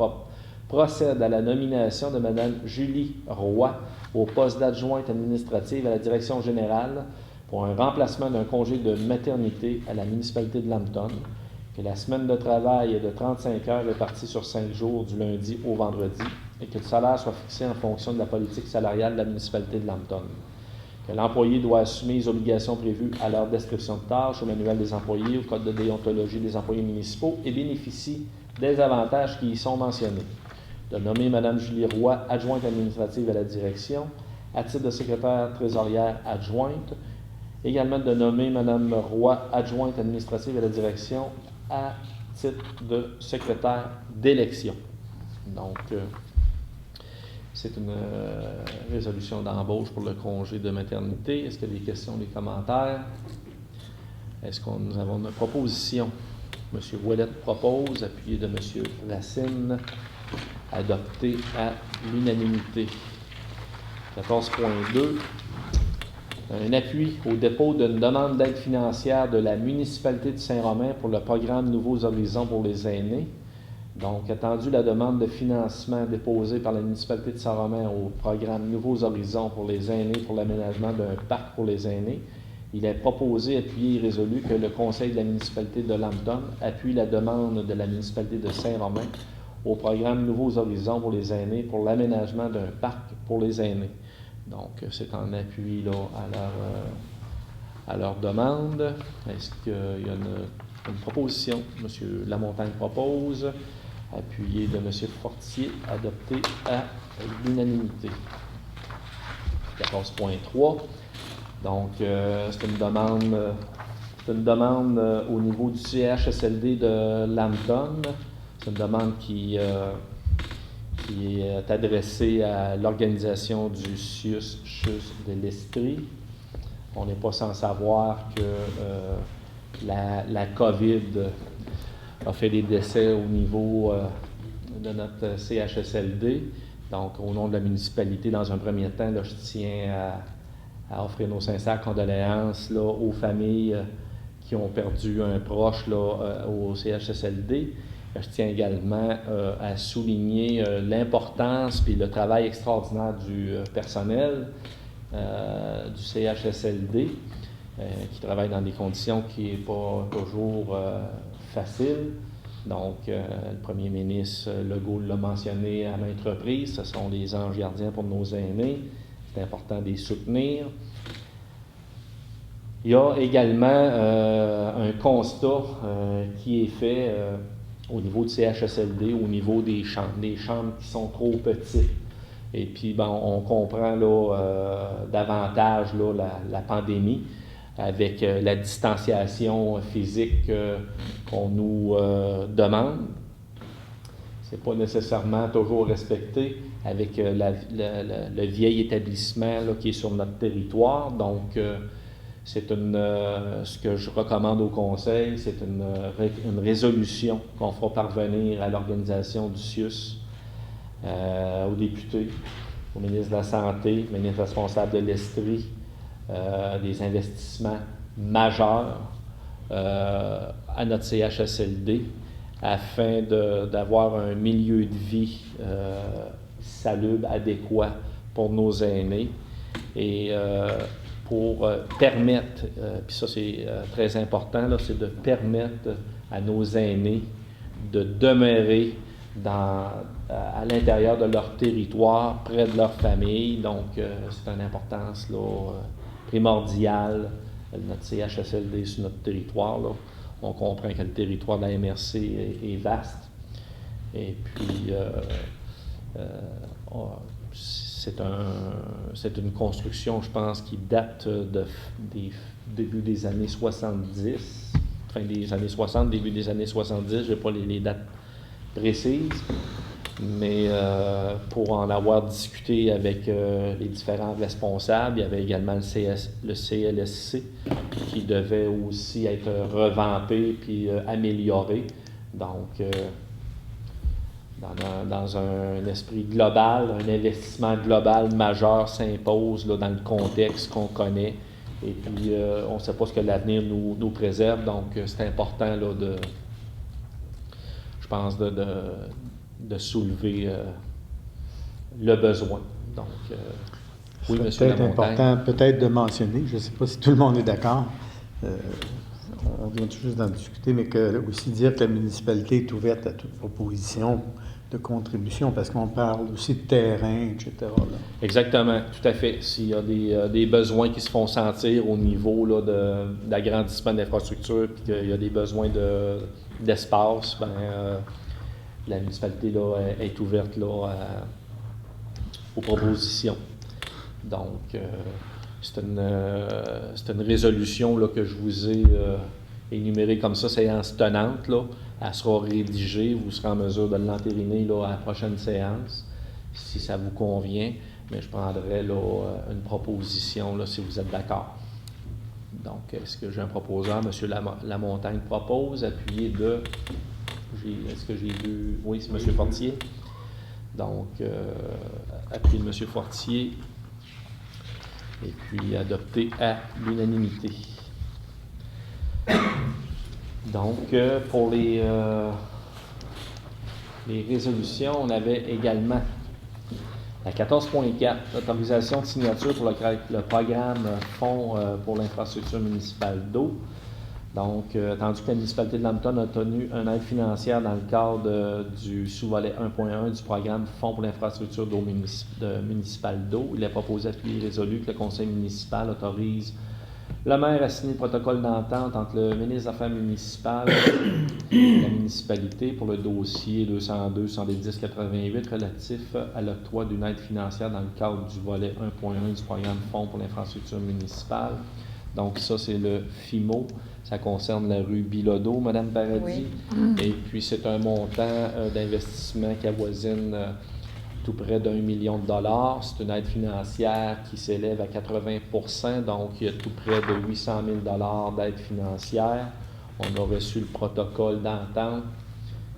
procède à la nomination de Mme Julie Roy au poste d'adjointe administrative à la direction générale pour un remplacement d'un congé de maternité à la municipalité de Lambton, que la semaine de travail est de 35 heures répartie sur 5 jours du lundi au vendredi, et que le salaire soit fixé en fonction de la politique salariale de la municipalité de Lambton. Que l'employé doit assumer les obligations prévues à leur description de tâches, au manuel des employés, au code de déontologie des employés municipaux et bénéficie des avantages qui y sont mentionnés. De nommer Mme Julie Roy, adjointe administrative à la direction, à titre de secrétaire trésorière adjointe. Également de nommer Mme Roy, adjointe administrative à la direction, à titre de secrétaire d'élection. Donc, c'est une résolution d'embauche pour le congé de maternité. Est-ce qu'il y a des questions, des commentaires? Est-ce que nous avons une proposition? M. Ouellette propose, appuyé de M. Racine, adopté à l'unanimité. 14.2. Un appui au dépôt d'une demande d'aide financière de la municipalité de Saint-Romain pour le programme Nouveaux Horizons pour les aînés. Donc, attendu la demande de financement déposée par la municipalité de Saint-Romain au programme Nouveaux Horizons pour les aînés pour l'aménagement d'un parc pour les aînés, il est proposé, appuyé et résolu que le conseil de la municipalité de Lambton appuie la demande de la municipalité de Saint-Romain au programme Nouveaux Horizons pour les aînés pour l'aménagement d'un parc pour les aînés. Donc, c'est en appui là, à leur demande. Est-ce qu'il y a une proposition? M. Lamontagne propose, appuyé de M. Fortier, adopté à l'unanimité. 14.3. Donc, c'est une demande au niveau du CHSLD de Lambton. C'est une demande qui est adressée à l'organisation du CIUS de l'Estrie. On n'est pas sans savoir que la COVID a fait des décès au niveau de notre CHSLD. Donc, au nom de la municipalité, dans un premier temps, là, je tiens à offrir nos sincères condoléances là, aux familles qui ont perdu un proche là, au CHSLD. Je tiens également à souligner l'importance et le travail extraordinaire du personnel du CHSLD qui travaille dans des conditions qui n'est pas toujours faciles. Donc, le premier ministre Legault l'a mentionné à maintes reprises, ce sont les anges gardiens pour nos aînés. C'est important de les soutenir. Il y a également un constat qui est fait au niveau du CHSLD, au niveau des chambres qui sont trop petites. Et puis, on comprend là, davantage là, la pandémie avec la distanciation physique qu'on nous demande. Ce n'est pas nécessairement toujours respecté avec le vieil établissement là, qui est sur notre territoire. Donc, ce que je recommande au Conseil, c'est une résolution qu'on fera parvenir à l'organisation du CIUS, aux députés, au ministre de la Santé, au ministre responsable de l'Estrie, des investissements majeurs à notre CHSLD afin d'avoir un milieu de vie salubre, adéquat pour nos aînés et pour permettre, puis ça c'est très important, là, c'est de permettre à nos aînés de demeurer à l'intérieur de leur territoire, près de leur famille. Donc, c'est une importance là, primordiale notre CHSLD sur notre territoire, là. On comprend que le territoire de la MRC est vaste. Et puis, c'est une construction, je pense, qui date des début des années 70, fin des années 60, début des années 70, je n'ai pas les dates précises, mais pour en avoir discuté avec les différents responsables, il y avait également le CLSC qui devait aussi être revampé puis amélioré. Donc, dans un esprit global, un investissement global majeur s'impose là, dans le contexte qu'on connaît. Et puis, on ne sait pas ce que l'avenir nous préserve, donc c'est important là, je pense, de soulever le besoin. Donc, oui, M. C'est peut-être Lamontagne. important peut-être de mentionner, je ne sais pas si tout le monde est d'accord, on vient tout juste d'en discuter, mais aussi dire que la municipalité est ouverte à toute proposition de contribution, parce qu'on parle aussi de terrain, etc. là. Exactement, tout à fait. S'il y a des besoins qui se font sentir au niveau là, d'agrandissement d'infrastructures, puis qu'il y a des besoins d'espace, ben, la municipalité là, est ouverte là, aux propositions. Donc, c'est une résolution là, que je vous ai énumérée comme ça, séance tenante. Là. Elle sera rédigée, vous serez en mesure de l'entériner là, à la prochaine séance, si ça vous convient. Mais je prendrai là, une proposition, là, si vous êtes d'accord. Donc, est-ce que j'ai un proposeur? M. Lamontagne propose, appuyé de... Est-ce que j'ai vu... Oui, c'est M. Fortier. Donc, appuyé de M. Fortier. Et puis, adopté à l'unanimité. Donc, pour les résolutions, on avait également la 14.4, l'autorisation de signature pour le programme Fonds pour l'infrastructure municipale d'eau. Donc, tandis que la municipalité de Lambton a obtenu une aide financière dans le cadre du sous-volet 1.1 du programme Fonds pour l'infrastructure d'eau municipale d'eau, il est proposé à puis résolu que le conseil municipal autorise le maire a signé le protocole d'entente entre le ministre des Affaires municipales et la municipalité pour le dossier 202-110-88 relatif à l'octroi d'une aide financière dans le cadre du volet 1.1 du programme Fonds pour l'infrastructure municipale. Donc ça, c'est le FIMO. Ça concerne la rue Bilodeau, Mme Paradis. Oui. Et puis, c'est un montant d'investissement qui avoisine tout près d'1 million de dollars. C'est une aide financière qui s'élève à 80 %, donc il y a tout près de 800 000 dollars d'aide financière. On a reçu le protocole d'entente.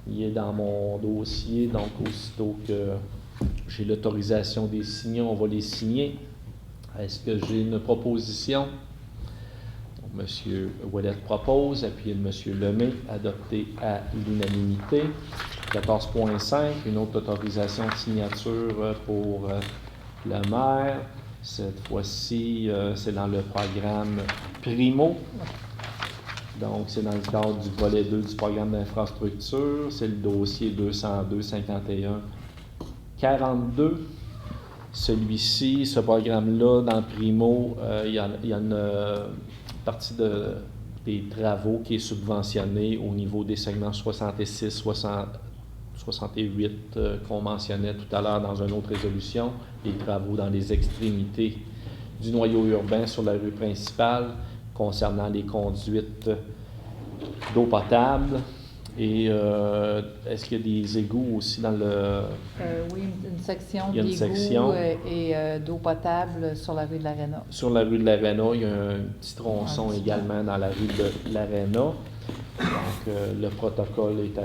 Il est dans mon dossier, donc aussitôt que j'ai l'autorisation des signés, on va les signer. Est-ce que j'ai une proposition? Donc, M. Ouellet propose, appuyé de M. Lemay, adopté à l'unanimité. 14.5, une autre autorisation de signature pour le maire. Cette fois-ci, c'est dans le programme Primo. Donc, c'est dans le cadre du volet 2 du programme d'infrastructure. C'est le dossier 202-51-42. Celui-ci, ce programme-là, dans Primo, il y a une partie des travaux qui est subventionnée au niveau des segments 66, 68 qu'on mentionnait tout à l'heure dans une autre résolution, les travaux dans les extrémités du noyau urbain sur la rue principale concernant les conduites d'eau potable. Et est-ce qu'il y a des égouts aussi dans le... Oui, une section Il y a une d'égouts section. Et d'eau potable sur la rue de l'Arena. Sur la rue de l'Arena, il y a un petit tronçon Un petit également dans la rue de l'Arena. Donc, le protocole est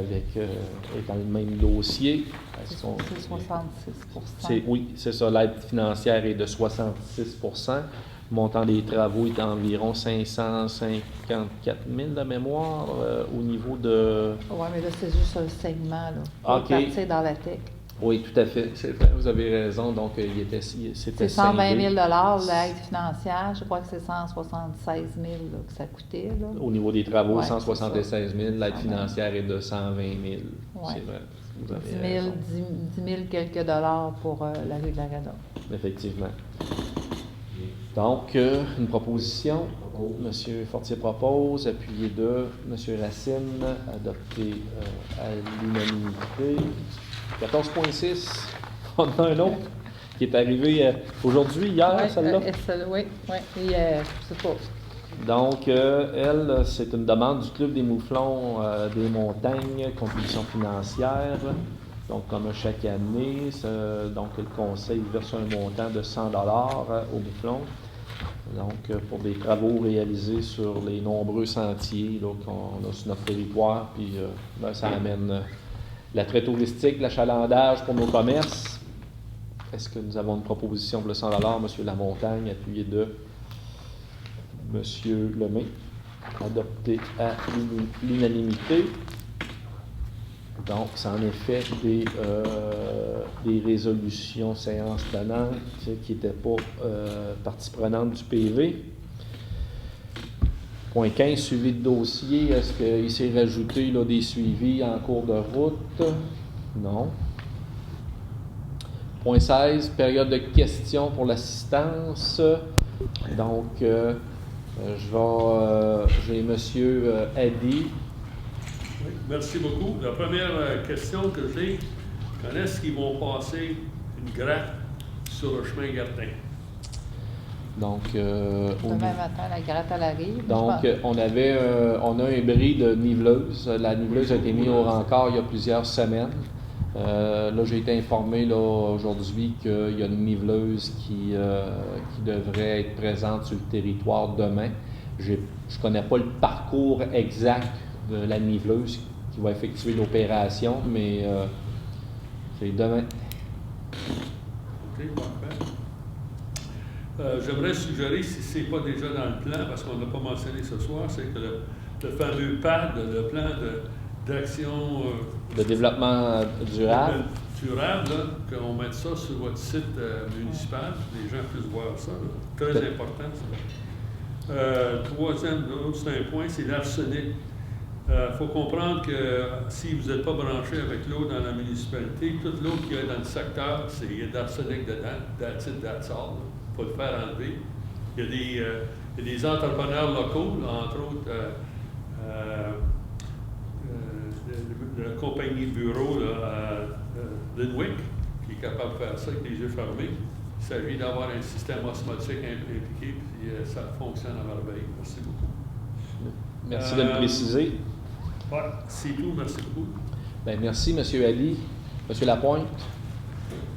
dans le même dossier. C'est 66 Oui, c'est ça. L'aide financière est de 66 %. Le montant des travaux est d'environ 554 000 de mémoire au niveau de... Oui, mais là, c'est juste un segment, là. OK. Partir dans la tech. Oui, tout à fait. C'est vrai, vous avez raison. Donc, c'était C'est 120 000 scindé. l'aide financière. Je crois que c'est 176 000 là, que ça coûtait. Là. Au niveau des travaux, Ouais, 176 000. L'aide 120 000. financière est de 120 000. Ouais. C'est vrai. Vous 10 avez 000, raison. 10 000 quelques dollars pour la rue de l'Arena. Effectivement. Donc, une proposition. M. Fortier propose, appuyé de M. Racine, adopté à l'unanimité. 14.6, on en a un autre qui est arrivé aujourd'hui, hier, Ouais, celle-là. oui, hier, c'est pas. Donc, elle, c'est une demande du Club des Mouflons des Montagnes, contribution financière. Donc, comme chaque année, donc le conseil verse un montant de 100 $ aux Mouflons. Donc, pour des travaux réalisés sur les nombreux sentiers qu'on a sur notre territoire, puis ça amène l'attrait touristique, l'achalandage pour nos commerces. Est-ce que nous avons une proposition pour le 100 $, M. Lamontagne, appuyé de M. Lemay, adopté à l'unanimité? Donc, c'est en effet des résolutions séances tenantes qui n'étaient pas partie prenante du PV. Point 15, suivi de dossier. Est-ce qu'il s'est rajouté là, des suivis en cours de route? Non. Point 16, période de questions pour l'assistance. Donc, j'ai M. Eddy. Oui, merci beaucoup. La première question que j'ai, quand est-ce qu'ils vont passer une gratte sur le chemin Gardin? Donc, Demain matin, la gratte à la rive. donc on a un bris de niveleuse. La niveleuse a été mise au rencard il y a plusieurs semaines. Là, j'ai été informé aujourd'hui qu'il y a une niveleuse qui devrait être présente sur le territoire demain. Je ne connais pas le parcours exact de la niveleuse qui va effectuer l'opération, mais c'est demain. OK, parfait. J'aimerais suggérer, si ce n'est pas déjà dans le plan, parce qu'on n'a pas mentionné ce soir, c'est que le fameux PAD, le plan d'action de développement durable. Durable, qu'on mette ça sur votre site municipal, les gens puissent voir ça. Là. Très important, ça. Troisième, c'est un point, c'est l'arsenic. Il faut comprendre que si vous n'êtes pas branché avec l'eau dans la municipalité, toute l'eau qu'il y a dans le secteur, il y a de l'arsenic dedans, that's it, that's all. Il faut le faire enlever. Il y a des entrepreneurs locaux, là, entre autres la compagnie de bureau Linwick, qui est capable de faire ça avec les yeux fermés. Il s'agit d'avoir un système osmotique impliqué, puis ça fonctionne à merveille. Merci beaucoup. Merci de me préciser. Ouais, c'est tout. Merci beaucoup. Bien, merci, M. Ali. M. Lapointe.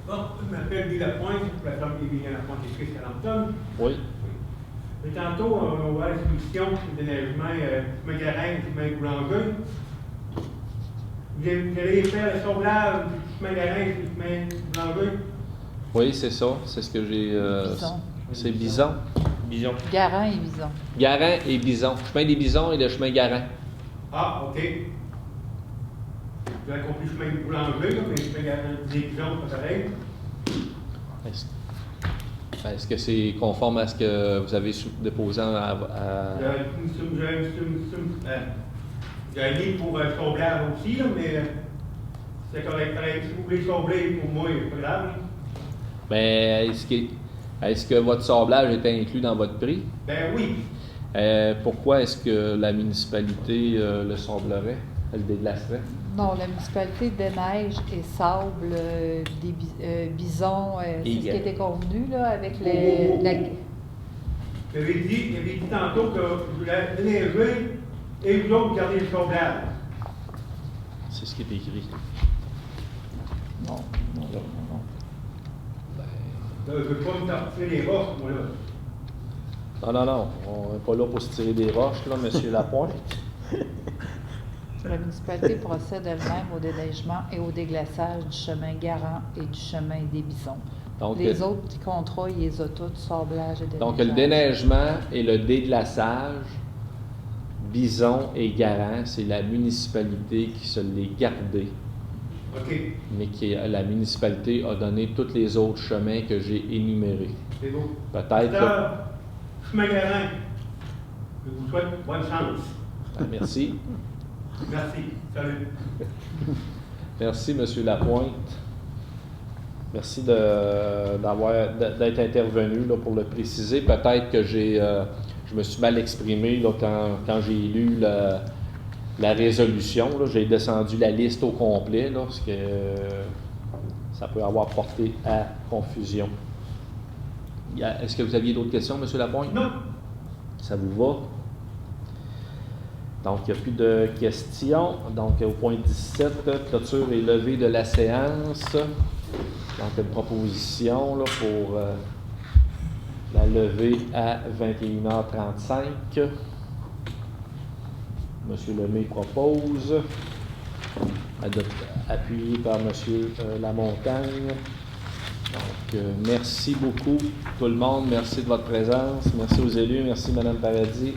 Bon, je m'appelle Guy Lapointe, la femme Émilie Lapointe et Chris Calanton. Oui. Et tantôt, on va voir la solution d'énergement chemin Garenne, chemin Boulanger. Vous allez faire le sauvetage du chemin Garenne, du chemin Boulanger? Oui, c'est ça. C'est ce que j'ai. Bison. C'est Bison. Bison. Garant et Bison. Garant et Bison. Chemin des Bisons et le chemin Garant. Ah, OK. Vous avez compris le chemin Boulanger, là, mais le chemin Garenne, des Bisons, c'est pareil. Est-ce que c'est conforme à ce que vous avez déposé à... J'ai mis pour sauvetage aussi, là, mais c'est correct. Si vous voulez sabler pour moi, c'est pas grave. Mais est-ce que votre sablage est inclus dans votre prix? Ben oui. Pourquoi est-ce que la municipalité le sablerait? Elle déglacerait? Non, la municipalité déneige et sable des bisons. C'est ce qui était convenu là, avec J'avais dit tantôt que vous voulez déneiger et vous autres, vous gardez le sauvetage. C'est ce qui est écrit. Non. Je ne veux pas me sortir les roches, moi, là. Non. On n'est pas là pour se tirer des roches, là, M. Lapointe. La municipalité procède elle-même au déneigement et au déglaçage du chemin Garant et du chemin des Bisons. Donc, les autres petits contrats, ils les ont tous, sablage et déneigement. Donc, le déneigement et le déglaçage, Bison et Garant, c'est la municipalité qui se l'est gardé. OK. Mais la municipalité a donné tous les autres chemins que j'ai énumérés. C'est beau. Peut-être que... Chemin Garant, je vous souhaite bonne chance. Merci. Merci. Salut. Merci, M. Lapointe. Merci d'être intervenu là, pour le préciser. Peut-être que je me suis mal exprimé là, quand j'ai lu la résolution. J'ai descendu la liste au complet, là, parce que ça peut avoir porté à confusion. Est-ce que vous aviez d'autres questions, M. Lapointe? Non. Ça vous va? Donc, il n'y a plus de questions. Donc, au point 17, clôture et levée de la séance. Donc, une proposition là, pour la levée à 21h35. M. Lemay propose, appuyé par M. Lamontagne. Donc, merci beaucoup tout le monde. Merci de votre présence. Merci aux élus. Merci Mme Paradis.